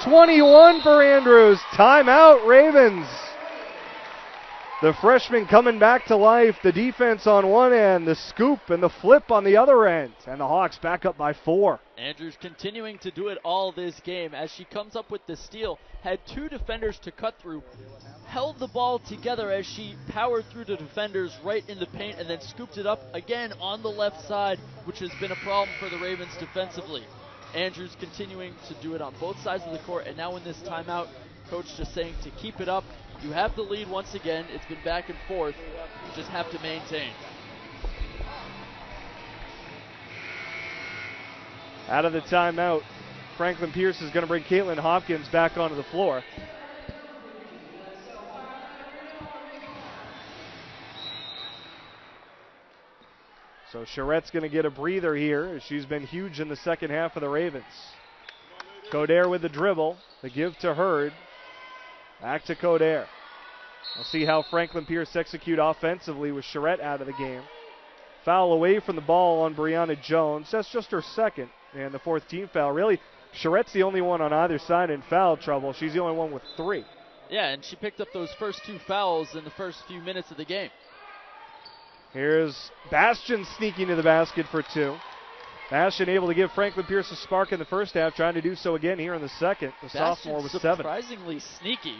21 for Andrews, timeout Ravens. The freshman coming back to life, the defense on one end, the scoop and the flip on the other end, and the Hawks back up by 4. Andrews continuing to do it all this game as she comes up with the steal, had 2 defenders to cut through, held the ball together as she powered through the defenders right in the paint and then scooped it up again on the left side, which has been a problem for the Ravens defensively. Andrews continuing to do it on both sides of the court, and now in this timeout, coach just saying to keep it up. You have the lead once again. It's been back and forth. You just have to maintain. Out of the timeout, Franklin Pierce is going to bring Caitlin Hopkins back onto the floor. So Charette's going to get a breather here, as she's been huge in the second half for the Ravens. Coder with the dribble, the give to Hurd. Back to Coder. We'll see how Franklin Pierce execute offensively with Charette out of the game. Foul away from the ball on Brianna Jones. That's just her second and the 4th team foul. Really, Charette's the only one on either side in foul trouble. She's the only one with 3. Yeah, and she picked up those first 2 fouls in the first few minutes of the game. Here's Bastian sneaking to the basket for 2. Bastian able to give Franklin Pierce a spark in the first half, trying to do so again here in the second. The sophomore with 7. Surprisingly sneaky.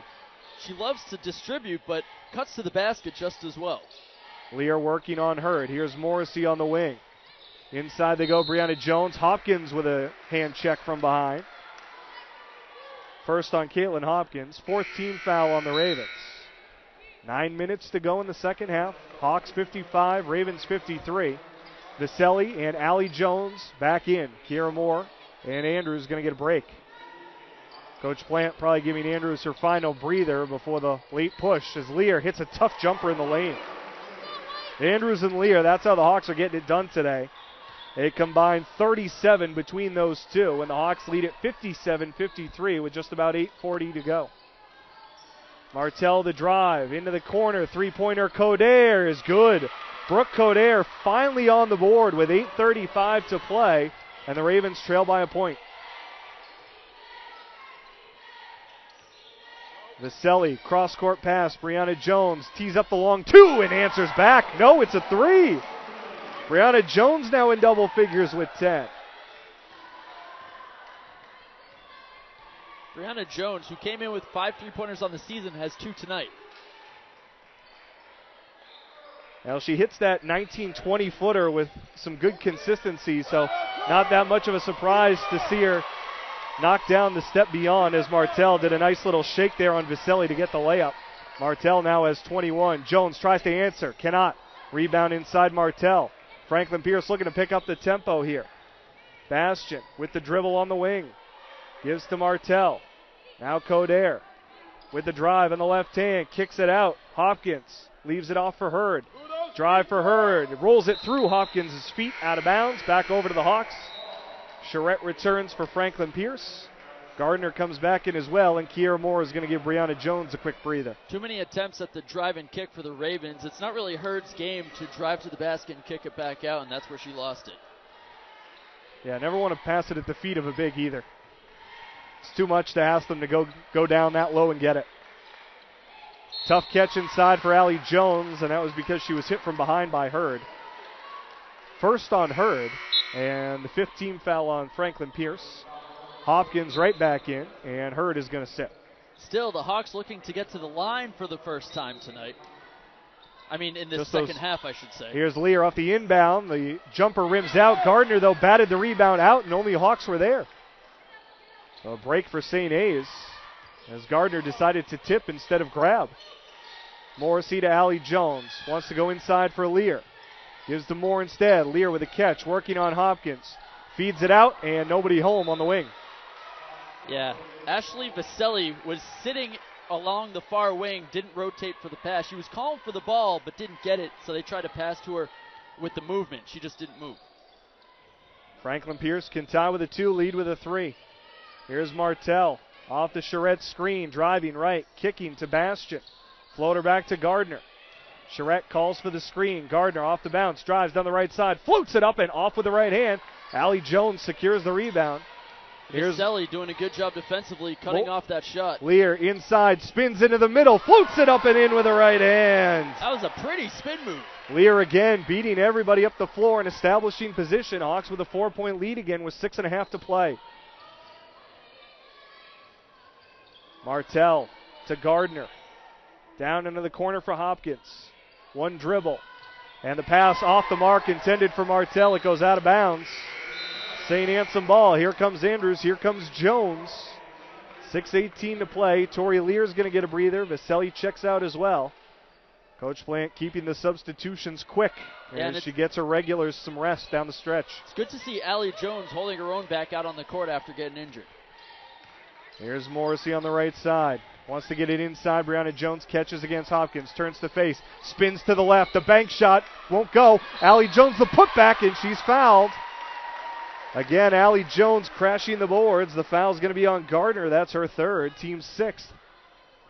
She loves to distribute, but cuts to the basket just as well. Lehr working on Hurd. Here's Morrissey on the wing. Inside they go, Brianna Jones. Hopkins with a hand check from behind. First on Caitlin Hopkins. 4th team foul on the Ravens. 9 minutes to go in the second half. Hawks 55, Ravens 53. Viselli and Allie Jones back in. Kiera Moore and Andrews going to get a break. Coach Plant probably giving Andrews her final breather before the late push as Lehr hits a tough jumper in the lane. Andrews and Lehr, that's how the Hawks are getting it done today. They combined 37 between those two, and the Hawks lead at 57-53 with just about 8:40 to go. Martell the drive into the corner. Three-pointer Coder is good. Brooke Coder finally on the board with 8:35 to play, and the Ravens trail by a point. Viselli, cross-court pass. Brianna Jones tees up the long 2 and answers back. No, it's a 3. Brianna Jones now in double figures with 10. Brianna Jones, who came in with 5 3-pointers on the season, has 2 tonight. Now she hits that 19-20 footer with some good consistency, so not that much of a surprise to see her knock down the step beyond as Martell did a nice little shake there on Viselli to get the layup. Martell now has 21. Jones tries to answer, cannot. Rebound inside Martell. Franklin Pierce looking to pick up the tempo here. Bastian with the dribble on the wing. Gives to Martell. Now Coder with the drive on the left hand. Kicks it out. Hopkins leaves it off for Hurd. Drive for Hurd. Rolls it through Hopkins' feet out of bounds. Back over to the Hawks. Charette returns for Franklin Pierce. Gardner comes back in as well, and Kiera Moore is going to give Brianna Jones a quick breather. Too many attempts at the drive and kick for the Ravens. It's not really Hurd's game to drive to the basket and kick it back out, and that's where she lost it. Yeah, never want to pass it at the feet of a big either. It's too much to ask them to go down that low and get it. Tough catch inside for Allie Jones, and that was because she was hit from behind by Hurd. First on Hurd, and the 15th foul on Franklin Pierce. Hopkins right back in, and Hurd is going to sit. Still, the Hawks looking to get to the line for the first time tonight. I mean, in this Just second half, I should say. Here's Lehr off the inbound. The jumper rims out. Gardner, though, batted the rebound out, and only Hawks were there. So a break for St. A's as Gardner decided to tip instead of grab. Morrissey to Allie Jones. Wants to go inside for Lehr. Gives to Moore instead. Lehr with a catch, working on Hopkins. Feeds it out, and nobody home on the wing. Yeah, Ashley Vaselli was sitting along the far wing, didn't rotate for the pass. She was calling for the ball, but didn't get it, so they tried to pass to her with the movement. She just didn't move. Franklin Pierce can tie with a 2, lead with a 3. Here's Martell off the Charette screen, driving right, kicking to Bastian. Floater back to Gardner. Charette calls for the screen. Gardner off the bounce, drives down the right side, floats it up and off with the right hand. Allie Jones secures the rebound. Here's Vaselli doing a good job defensively, cutting off that shot. Lehr inside, spins into the middle, floats it up and in with the right hand. That was a pretty spin move. Lehr again beating everybody up the floor and establishing position. Hawks with a 4-point lead again with 6.5 to play. Martell to Gardner. Down into the corner for Hopkins. One dribble. And the pass off the mark intended for Martell. It goes out of bounds. St. Anselm ball. Here comes Andrews. Here comes Jones. 6:18 to play. Tori Lehr is going to get a breather. Vaselli checks out as well. Coach Plant keeping the substitutions quick as she gets her regulars some rest down the stretch. It's good to see Allie Jones holding her own back out on the court after getting injured. Here's Morrissey on the right side. Wants to get it inside. Brianna Jones catches against Hopkins. Turns to face. Spins to the left. The bank shot won't go. Allie Jones the putback, and she's fouled. Again, Allie Jones crashing the boards. The foul's going to be on Gardner. That's her third. Team 6th.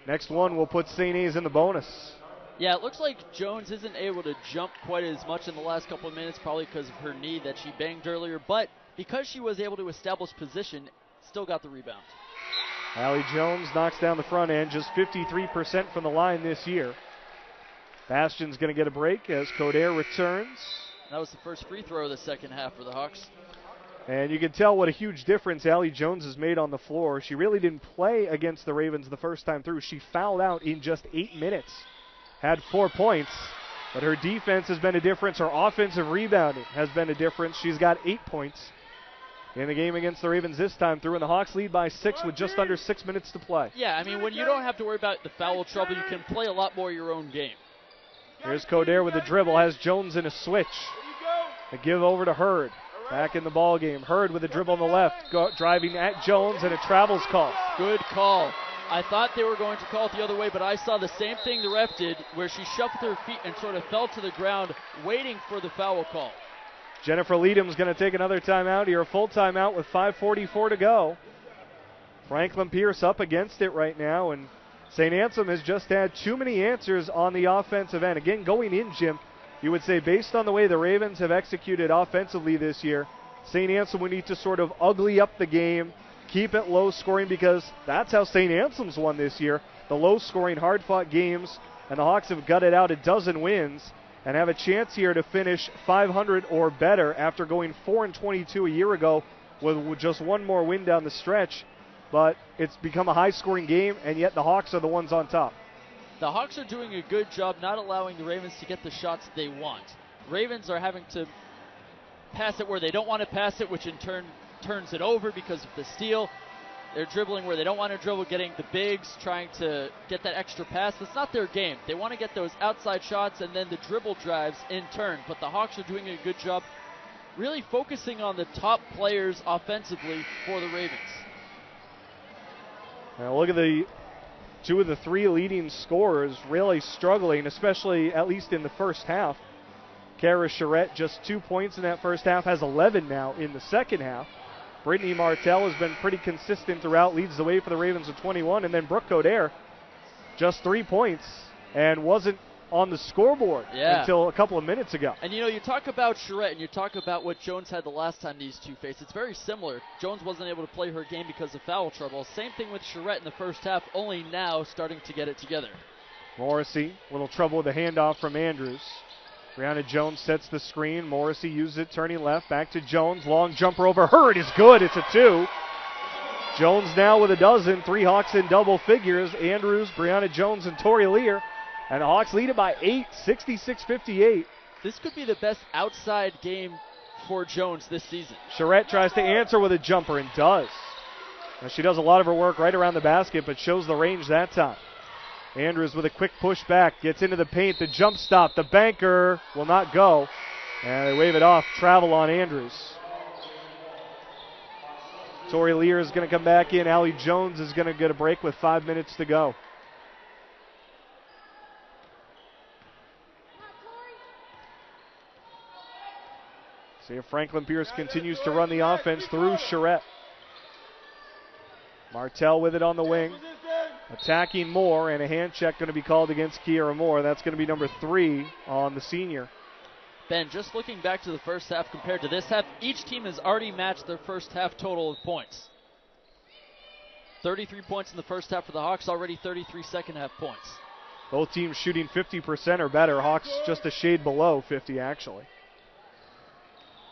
Next one will put St. A's in the bonus. Yeah, it looks like Jones isn't able to jump quite as much in the last couple of minutes, probably because of her knee that she banged earlier. But because she was able to establish position, still got the rebound. Allie Jones knocks down the front end, just 53% from the line this year. Bastian's going to get a break as Coder returns. That was the first free throw of the second half for the Hawks. And you can tell what a huge difference Allie Jones has made on the floor. She really didn't play against the Ravens the first time through. She fouled out in just 8 minutes. Had 4 points, but her defense has been a difference. Her offensive rebounding has been a difference. She's got 8 points in the game against the Ravens this time through, and the Hawks lead by 6 with just under 6 minutes to play. Yeah, I mean, when you don't have to worry about the foul trouble, you can play a lot more your own game. Here's Coder with the dribble, has Jones in a switch. A give over to Hurd. Back in the ball game. Hurd with a dribble on the left, driving at Jones, and a travels call. Good call. I thought they were going to call it the other way, but I saw the same thing the ref did, where she shuffled her feet and sort of fell to the ground, waiting for the foul call. Jennifer Leadham's going to take another timeout here, a full timeout with 5:44 to go. Franklin Pierce up against it right now, and St. Anselm has just had too many answers on the offensive end. Again, going in, Jim, you would say based on the way the Ravens have executed offensively this year, St. Anselm would need to sort of ugly up the game, keep it low scoring, because that's how St. Anselm's won this year. The low scoring, hard fought games, and the Hawks have gutted out a dozen wins and have a chance here to finish 500 or better after going 4-22 a year ago with just one more win down the stretch. But it's become a high scoring game, and yet the Hawks are the ones on top. The Hawks are doing a good job not allowing the Ravens to get the shots they want. Ravens are having to pass it where they don't want to pass it, which in turn turns it over because of the steal. They're dribbling where they don't want to dribble, getting the bigs, trying to get that extra pass. That's not their game. They want to get those outside shots and then the dribble drives in turn. But the Hawks are doing a good job really focusing on the top players offensively for the Ravens. Now look at the two of the three leading scorers really struggling, especially at least in the first half. Kara Charette just 2 points in that first half, has 11 now in the second half. Brittany Martell has been pretty consistent throughout, leads the way for the Ravens with 21. And then Brooke Coderre, just 3 points, and wasn't on the scoreboard until a couple of minutes ago. And you talk about Charette and you talk about what Jones had the last time these two faced. It's very similar. Jones wasn't able to play her game because of foul trouble. Same thing with Charette in the first half, only now starting to get it together. Morrissey, little trouble with the handoff from Andrews. Brianna Jones sets the screen. Morrissey uses it, turning left. Back to Jones. Long jumper over Hurd is good. It's a 2. Jones now with a dozen. 3 Hawks in double figures. Andrews, Brianna Jones, and Tori Lehr. And the Hawks lead it by 8, 66-58. This could be the best outside game for Jones this season. Charette tries to answer with a jumper and does. Now she does a lot of her work right around the basket, but shows the range that time. Andrews with a quick push back, gets into the paint, the jump stop, the banker will not go. And they wave it off, travel on Andrews. Tori Lehr is going to come back in. Allie Jones is going to get a break with 5 minutes to go. See if Franklin Pierce continues to run the offense through Charette. Martell with it on the wing. Attacking Moore, and a hand check going to be called against Kiera Moore. That's going to be number 3 on the senior. Ben, just looking back to the first half compared to this half, each team has already matched their first half total of points. 33 points in the first half for the Hawks, already 33 second half points. Both teams shooting 50% or better. Hawks just a shade below 50 actually.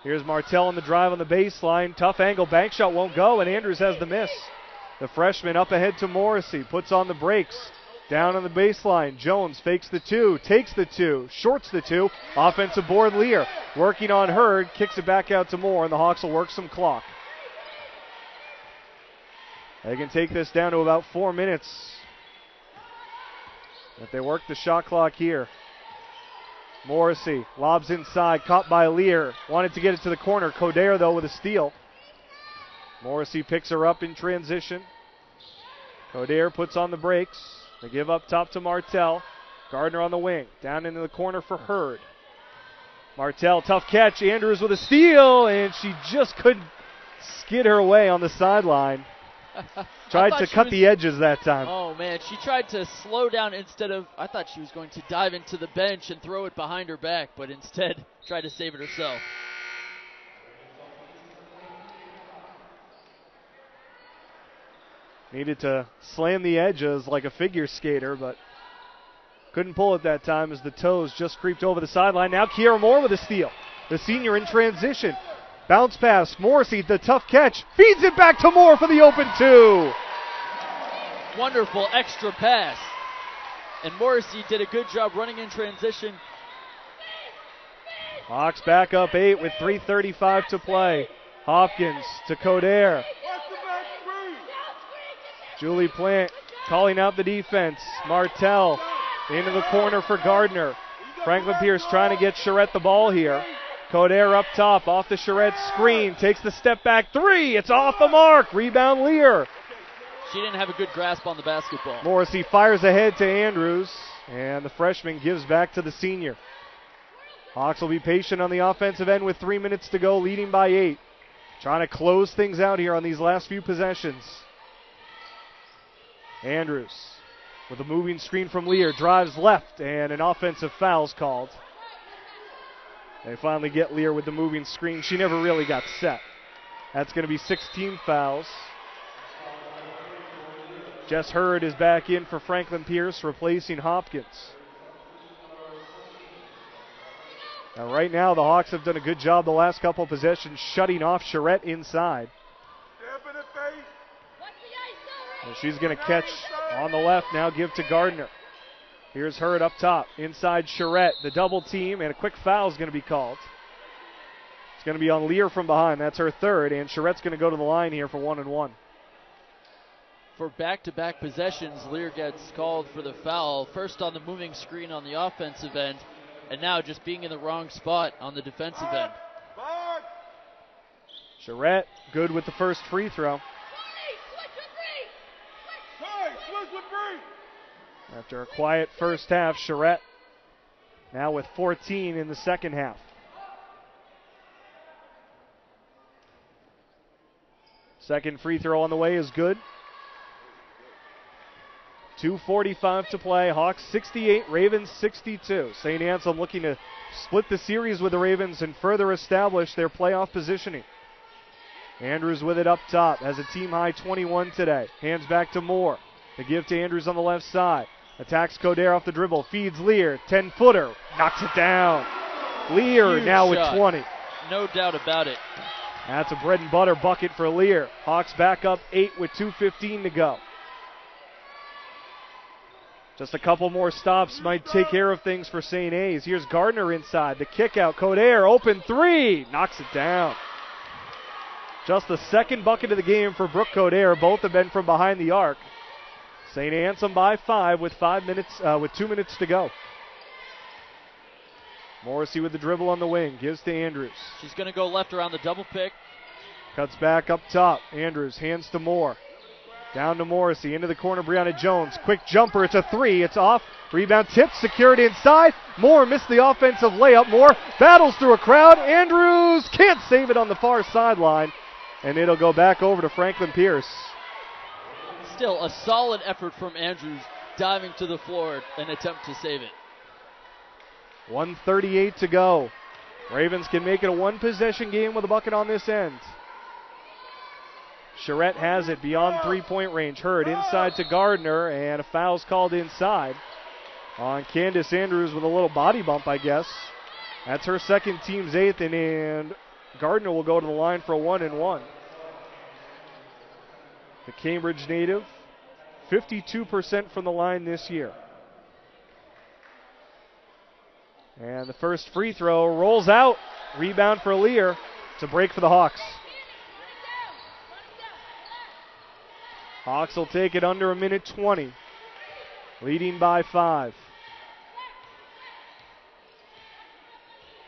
Here's Martell on the drive on the baseline. Tough angle, bank shot won't go, and Andrews has the miss. The freshman up ahead to Morrissey, puts on the brakes. Down on the baseline, Jones fakes the 2, takes the 2, shorts the 2. Offensive board, Lehr working on Hurd, kicks it back out to Moore, and the Hawks will work some clock. They can take this down to about 4 minutes if they work the shot clock here. Morrissey lobs inside, caught by Lehr. Wanted to get it to the corner. Coderre, though, with a steal. Morrissey picks her up in transition. Coderre puts on the brakes. They give up top to Martell. Gardner on the wing. Down into the corner for Hurd. Martell, tough catch. Andrews with a steal, and she just couldn't skid her way on the sideline. Tried to cut the edges that time. Oh, man. She tried to slow down instead of, I thought she was going to dive into the bench and throw it behind her back, but instead tried to save it herself. Needed to slam the edges like a figure skater, but couldn't pull it that time as the toes just creeped over the sideline. Now Kiera Moore with a steal. The senior in transition. Bounce pass. Morrissey, the tough catch. Feeds it back to Moore for the open 2. Wonderful extra pass. And Morrissey did a good job running in transition. Hawks back up 8 with 3:35 to play. Hopkins to Coderre. Julie Plant calling out the defense. Martell into the corner for Gardner. Franklin Pierce trying to get Charette the ball here. Coderre up top, off the Charette screen, takes the step back 3. It's off the mark. Rebound Lehr. She didn't have a good grasp on the basketball. Morrissey fires ahead to Andrews, and the freshman gives back to the senior. Hawks will be patient on the offensive end with 3 minutes to go, leading by 8. Trying to close things out here on these last few possessions. Andrews with a moving screen from Lehr, drives left, and an offensive foul's called. They finally get Lehr with the moving screen. She never really got set. That's going to be 16 fouls. Jess Hurd is back in for Franklin Pierce, replacing Hopkins. Now right now the Hawks have done a good job the last couple of possessions shutting off Charette inside. And she's going to catch on the left now, give to Gardner. Here's Hurd up top, inside Charette. The double team, and a quick foul is going to be called. It's going to be on Lehr from behind. That's her 3rd, and Charette's going to go to the line here for 1 and 1. for back-to-back possessions, Lehr gets called for the foul, first on the moving screen on the offensive end, and now just being in the wrong spot on the defensive end. Charette, good with the first free throw. After a quiet first half, Charette now with 14 in the second half. Second free throw on the way is good. 2:45 to play. Hawks 68, Ravens 62. St. Anselm looking to split the series with the Ravens and further establish their playoff positioning. Andrews with it up top, has a team high 21 today. Hands back to Moore. The give to Andrews on the left side. Attacks Coderre off the dribble, feeds Lehr, 10-footer, knocks it down. Lehr Huge now shot. with 20. No doubt about it. That's a bread and butter bucket for Lehr. Hawks back up 8 with 2:15 to go. Just a couple more stops might take care of things for St. A's. Here's Gardner inside. The kick out. Coderre, open three. Knocks it down. Just the second bucket of the game for Brooke Coderre. Both have been from behind the arc. St. Anselm by 5 with 2 minutes to go. Morrissey with the dribble on the wing. Gives to Andrews. She's going to go left around the double pick. Cuts back up top. Andrews hands to Moore. Down to Morrissey, into the corner, Brianna Jones. Quick jumper, it's a three, it's off. Rebound tipped, secured inside. Moore missed the offensive layup. Moore battles through a crowd. Andrews can't save it on the far sideline. And it'll go back over to Franklin Pierce. Still a solid effort from Andrews, diving to the floor in an attempt to save it. 1:38 to go. Ravens can make it a one-possession game with a bucket on this end. Charette has it beyond three-point range. Hurd inside to Gardner, and a foul's called inside on Candace Andrews with a little body bump, I guess. That's her second, team's eighth, and Gardner will go to the line for a 1-and-1. The Cambridge native, 52% from the line this year. And the first free throw rolls out. Rebound for Lehr. It's a break for the Hawks. Hawks will take it under a minute 20, leading by 5.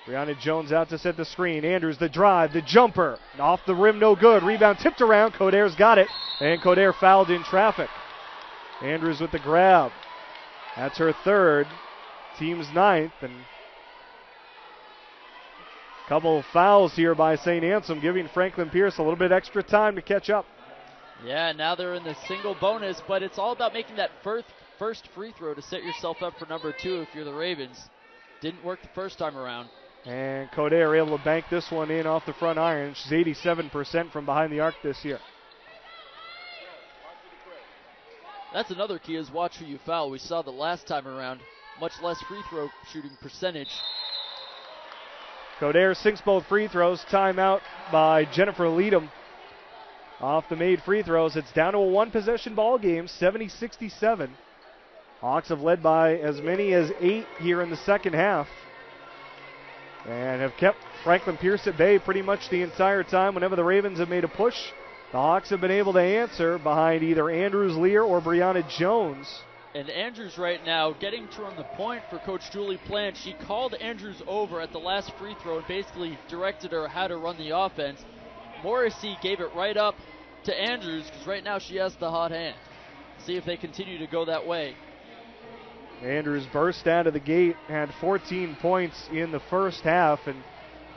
Brianna Jones out to set the screen. Andrews the drive, the jumper, off the rim, no good. Rebound tipped around. Coderre's got it, and Coderre fouled in traffic. Andrews with the grab. That's her third, team's ninth, and a couple of fouls here by St. Anselm, giving Franklin Pierce a little bit extra time to catch up. Yeah, now they're in the single bonus, but it's all about making that first free throw to set yourself up for number 2 if you're the Ravens. Didn't work the first time around. And Coderre able to bank this one in off the front iron. She's 87% from behind the arc this year. That's another key, is watch who you foul. We saw the last time around, much less free throw shooting percentage. Coderre sinks both free throws. Timeout by Jennifer Leadham. Off the made free throws, it's down to a one-possession ball game, 70-67. Hawks have led by as many as 8 here in the second half and have kept Franklin Pierce at bay pretty much the entire time. Whenever the Ravens have made a push, the Hawks have been able to answer behind either Andrews Lehr or Brianna Jones. And Andrews right now getting to run the point for Coach Julie Plant. She called Andrews over at the last free throw and basically directed her how to run the offense. Morrissey gave it right up to Andrews because right now she has the hot hand. See if they continue to go that way. Andrews burst out of the gate, had 14 points in the first half, and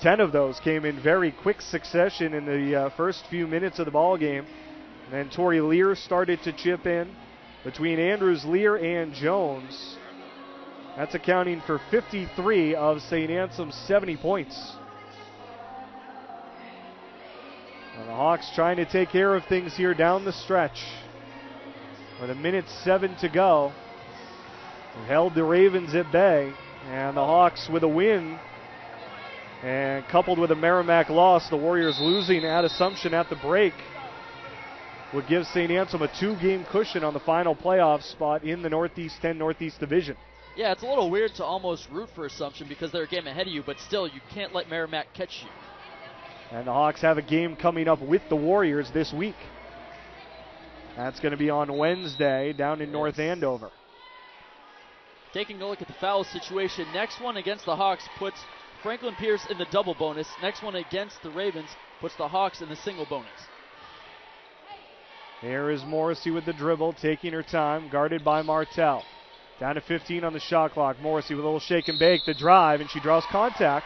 10 of those came in very quick succession in the first few minutes of the ball game. And then Tori Lehr started to chip in. Between Andrews, Lehr, and Jones, that's accounting for 53 of St. Anselm's 70 points. And the Hawks trying to take care of things here down the stretch. With a minute 7 to go, held the Ravens at bay, and the Hawks with a win, and coupled with a Merrimack loss, the Warriors losing at Assumption at the break, would give St. Anselm a 2-game cushion on the final playoff spot in the Northeast 10 Northeast Division. Yeah, it's a little weird to almost root for Assumption because they're a game ahead of you, but still, you can't let Merrimack catch you. And the Hawks have a game coming up with the Warriors this week. That's going to be on Wednesday down in North Andover. Taking a look at the foul situation, next one against the Hawks puts Franklin Pierce in the double bonus. Next one against the Ravens puts the Hawks in the single bonus. Here is Morrissey with the dribble, taking her time, guarded by Martell. Down to 15 on the shot clock. Morrissey with a little shake and bake, the drive, and she draws contact.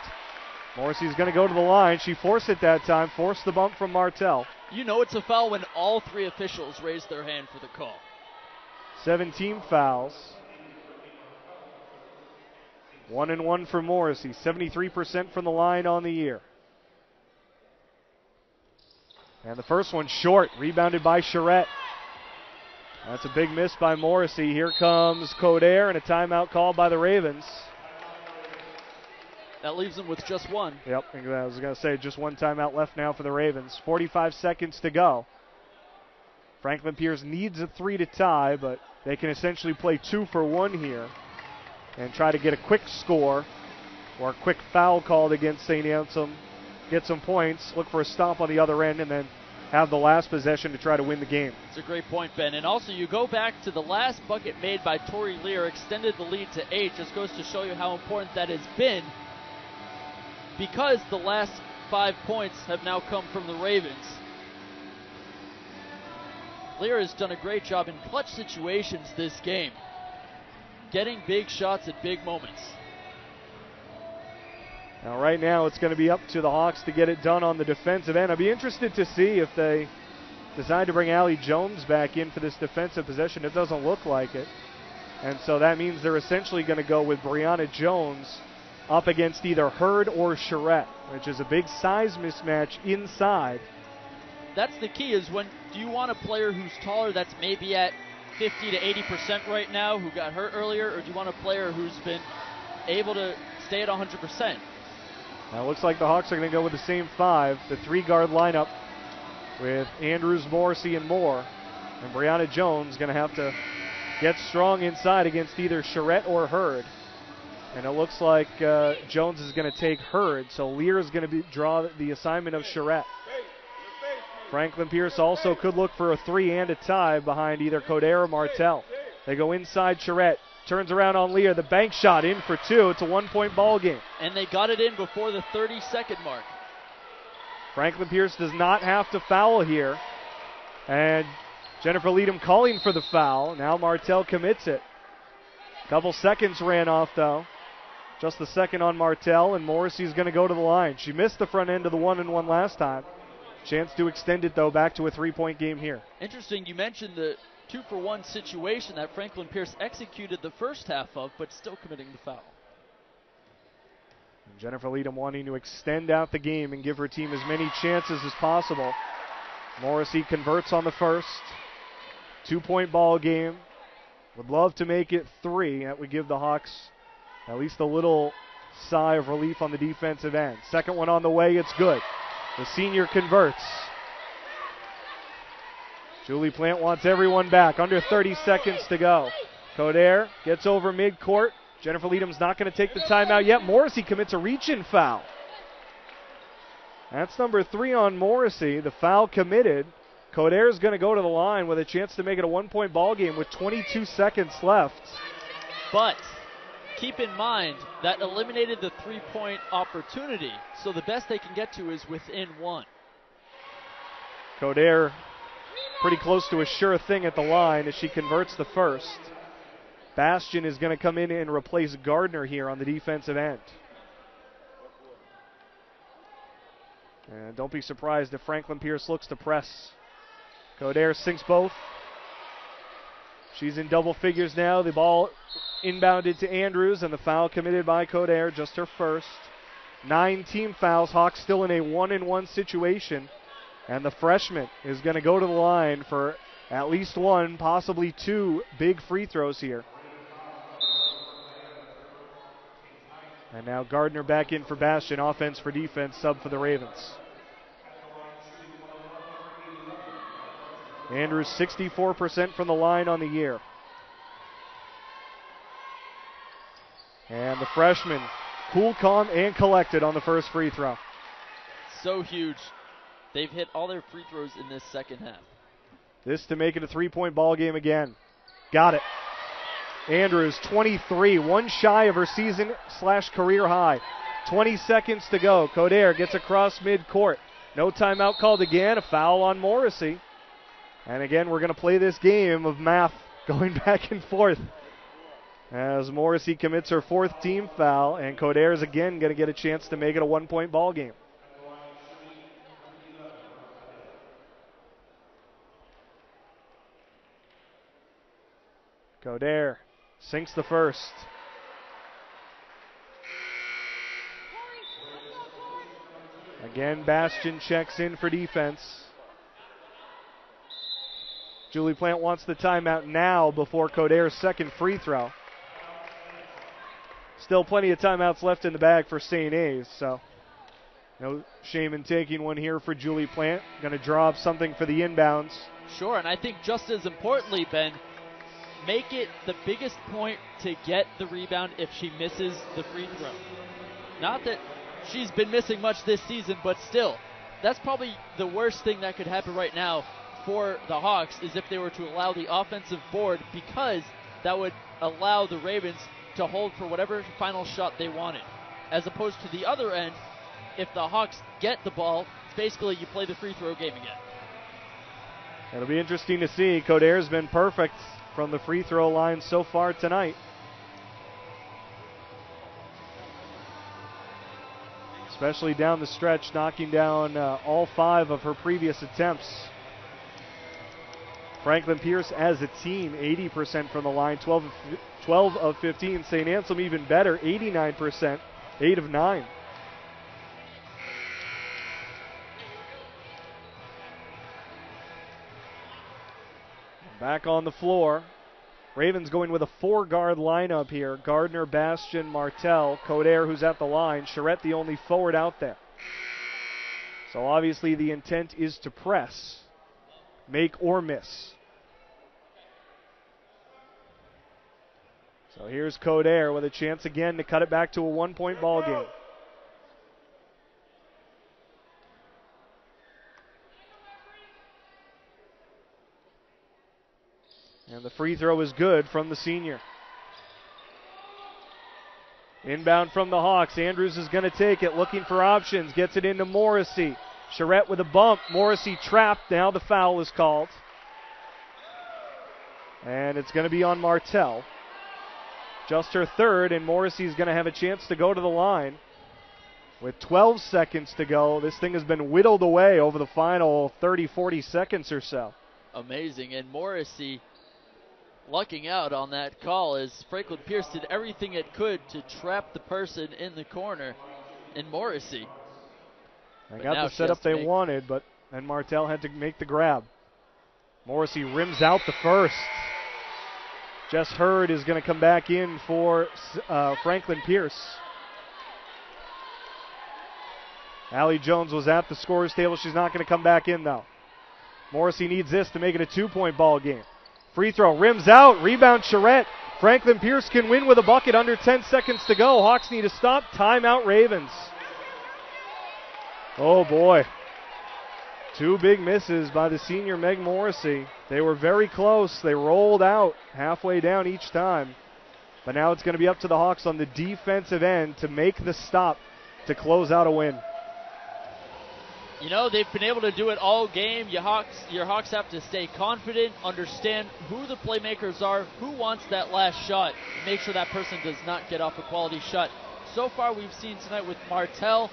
Morrissey's going to go to the line. She forced it that time, forced the bump from Martell. You know it's a foul when all three officials raise their hand for the call. 17 fouls. 1-1 for Morrissey. 73% from the line on the year. And the first one short, rebounded by Charette. That's a big miss by Morrissey. Here comes Coder and a timeout called by the Ravens. That leaves them with just one. Yep, I was going to say just one timeout left now for the Ravens. 45 seconds to go. Franklin Pierce needs a 3 to tie, but they can essentially play 2 for 1 here and try to get a quick score or a quick foul called against St. Anselm, get some points, look for a stop on the other end, and then have the last possession to try to win the game. It's a great point, Ben. And also, you go back to the last bucket made by Tori Lehr, extended the lead to 8. Just goes to show you how important that has been, because the last 5 points have now come from the Ravens. Lehr has done a great job in clutch situations this game, getting big shots at big moments. Now right now it's going to be up to the Hawks to get it done on the defensive end. I'd be interested to see if they decide to bring Allie Jones back in for this defensive possession. It doesn't look like it. And so that means they're essentially going to go with Brianna Jones up against either Hurd or Charette, which is a big size mismatch inside. That's the key, is when do you want a player who's taller that's maybe at 50 to 80% right now, who got hurt earlier, or do you want a player who's been able to stay at 100%? Now it looks like the Hawks are going to go with the same 5, the 3-guard lineup with Andrews, Morrissey, and Moore. And Brianna Jones going to have to get strong inside against either Charette or Hurd. And it looks like Jones is going to take Hurd, so Lehr is going to draw the assignment of Charette. Franklin Pierce also could look for a 3 and a tie behind either Coder or Martell. They go inside Charette. Turns around on Lehr. The bank shot in for 2. It's a 1-point ball game. And they got it in before the 30-second mark. Franklin Pierce does not have to foul here. And Jennifer Leadham calling for the foul. Now Martell commits it. Couple seconds ran off, though. Just the second on Martell, and Morrissey's going to go to the line. She missed the front end of the 1-1 last time. Chance to extend it, though, back to a 3-point game here. Interesting, you mentioned the 2-for-1 situation that Franklin Pierce executed the first half of, but still committing the foul. And Jennifer Leadham wanting to extend out the game and give her team as many chances as possible. Morrissey converts on the first. 2-point ball game. Would love to make it 3. That would give the Hawks at least a little sigh of relief on the defensive end. Second one on the way, it's good. The senior converts. Julie Plant wants everyone back. Under 30 seconds to go. Coder gets over midcourt. Jennifer Leadham's not going to take the timeout yet. Morrissey commits a reach-in foul. That's number 3 on Morrissey. The foul committed. Coder's going to go to the line with a chance to make it a 1-point ball game with 22 seconds left. But keep in mind that eliminated the 3-point opportunity. So the best they can get to is within 1. Coder pretty close to a sure thing at the line as she converts the first. Bastian is going to come in and replace Gardner here on the defensive end. And don't be surprised if Franklin Pierce looks to press. Coder sinks both. She's in double figures now. The ball inbounded to Andrews, and the foul committed by Coder, just her first. 9 team fouls. Hawks still in a 1-1 situation. And the freshman is going to go to the line for at least 1, possibly 2 big free throws here. And now Gardner back in for Bastian. Offense for defense, sub for the Ravens. Andrews 64% from the line on the year. And the freshman, cool, calm, and collected on the first free throw. So huge. They've hit all their free throws in this second half. This to make it a 3-point ball game again. Got it. Andrews, 23, one shy of her season/career high. 20 seconds to go. Coderre gets across midcourt. No timeout called again. A foul on Morrissey. And again, we're going to play this game of math going back and forth as Morrissey commits her 4th team foul, and Coderre is again going to get a chance to make it a 1-point ball game. Coderre sinks the first. Again, Bastian checks in for defense. Julie Plant wants the timeout now before Coderre's second free throw. Still plenty of timeouts left in the bag for St. A's, so no shame in taking one here for Julie Plant. Going to draw up something for the inbounds. Sure, and I think just as importantly, Ben, make it the biggest point to get the rebound if she misses the free throw. Not that she's been missing much this season, but still, that's probably the worst thing that could happen right now for the Hawks, is if they were to allow the offensive board, because that would allow the Ravens to hold for whatever final shot they wanted. As opposed to the other end, if the Hawks get the ball, it's basically you play the free throw game again. It'll be interesting to see. Coderre's been perfect from the free throw line so far tonight. Especially down the stretch, knocking down all 5 of her previous attempts. Franklin Pierce as a team, 80% from the line, 12 of 15. St. Anselm even better, 89%, 8 of 9. Back on the floor. Ravens going with a 4-guard lineup here. Gardner, Bastian, Martell, Coderre, who's at the line, Charette the only forward out there. So obviously the intent is to press, make or miss. So here's Coderre with a chance again to cut it back to a 1-point ball game. And the free throw is good from the senior. Inbound from the Hawks. Andrews is going to take it, looking for options. Gets it into Morrissey. Charette with a bump. Morrissey trapped. Now the foul is called. And it's going to be on Martell. Just her 3rd, and Morrissey's going to have a chance to go to the line. With 12 seconds to go, this thing has been whittled away over the final 30, 40 seconds or so. Amazing, and Morrissey lucking out on that call as Franklin Pierce did everything it could to trap the person in the corner in Morrissey. They got the setup they wanted, but then Martell had to make the grab. Morrissey rims out the first. Jess Hurd is going to come back in for Franklin Pierce. Allie Jones was at the scorer's table. She's not going to come back in, though. Morrissey needs this to make it a 2-point ball game. Free throw, rims out, rebound Charette. Franklin Pierce can win with a bucket, under 10 seconds to go. Hawks need to stop, timeout Ravens. Oh boy. 2 big misses by the senior Meg Morrissey. They were very close. They rolled out halfway down each time. But now it's going to be up to the Hawks on the defensive end to make the stop to close out a win. You know, they've been able to do it all game. Your Hawks have to stay confident, understand who the playmakers are, who wants that last shot, make sure that person does not get off a quality shot. So far we've seen tonight with Martell,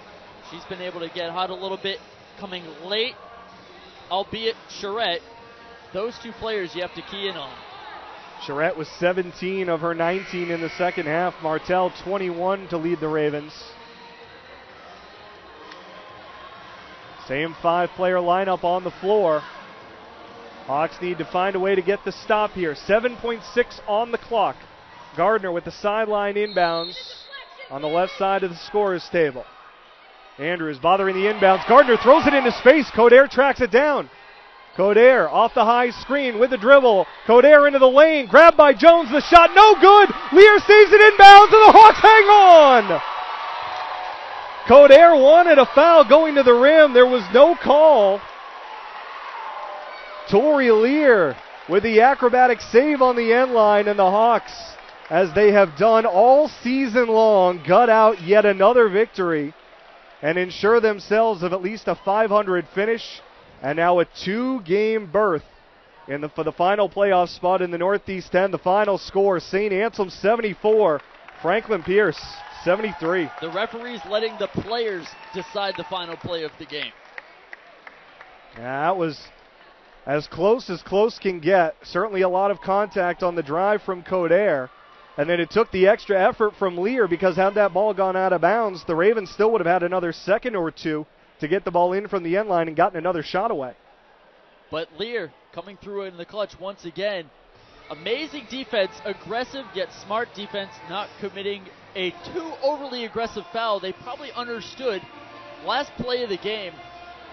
she's been able to get hot a little bit, coming late, albeit Charette. Those 2 players you have to key in on. Charette was 17 of her 19 in the second half. Martell 21 to lead the Ravens. Same 5-player lineup on the floor. Hawks need to find a way to get the stop here. 7.6 on the clock. Gardner with the sideline inbounds on the left side of the scorer's table. Andrews bothering the inbounds. Gardner throws it into space. Coderre tracks it down. Coderre off the high screen with the dribble. Coderre into the lane. Grabbed by Jones. The shot no good. Lehr saves it inbounds and the Hawks hang on. Coderre wanted a foul going to the rim. There was no call. Tori Lehr with the acrobatic save on the end line, and the Hawks, as they have done all season long, gut out yet another victory and ensure themselves of at least a 500 finish and now a 2-game berth for the final playoff spot in the Northeast 10. The final score, St. Anselm 74, Franklin Pierce 73. The referees letting the players decide the final play of the game. That was as close can get. Certainly a lot of contact on the drive from Coder. And then it took the extra effort from Lehr, because had that ball gone out of bounds, the Ravens still would have had another second or two to get the ball in from the end line and gotten another shot away. But Lehr coming through in the clutch once again. Amazing defense, aggressive yet smart defense, not committing a too overly aggressive foul. They probably understood last play of the game,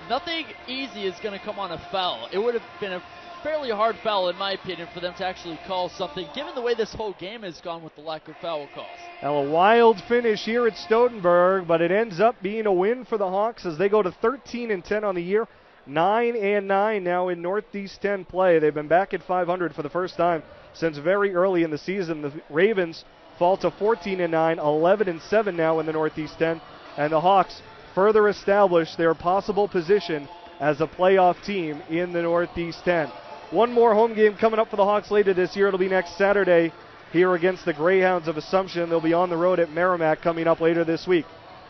nothing easy is going to come on a foul. It would have been a fairly hard foul, in my opinion, for them to actually call something, given the way this whole game has gone with the lack of foul calls. Now a wild finish here at Stoutenburg, but it ends up being a win for the Hawks as they go to 13-10 on the year. 9-9 now in Northeast 10 play. They've been back at 500 for the first time since very early in the season. The Ravens fall to 14-9, 11-7 now in the Northeast 10, and the Hawks further establish their possible position as a playoff team in the Northeast 10. One more home game coming up for the Hawks later this year. It'll be next Saturday here against the Greyhounds of Assumption. They'll be on the road at Merrimack coming up later this week.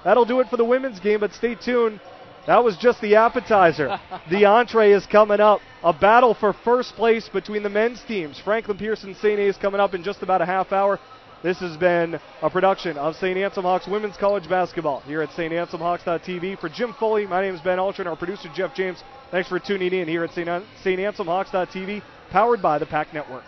That'll do it for the women's game, but stay tuned. That was just the appetizer. The entree is coming up. A battle for first place between the men's teams. Franklin Pierce and St. A's coming up in just about a half hour. This has been a production of St. Anselm Hawks Women's College Basketball here at StAnselmHawks.tv. For Jim Foley, my name is Ben Ultra, and our producer Jeff James. Thanks for tuning in here at StAnselmHawks.tv, powered by the PAC Network.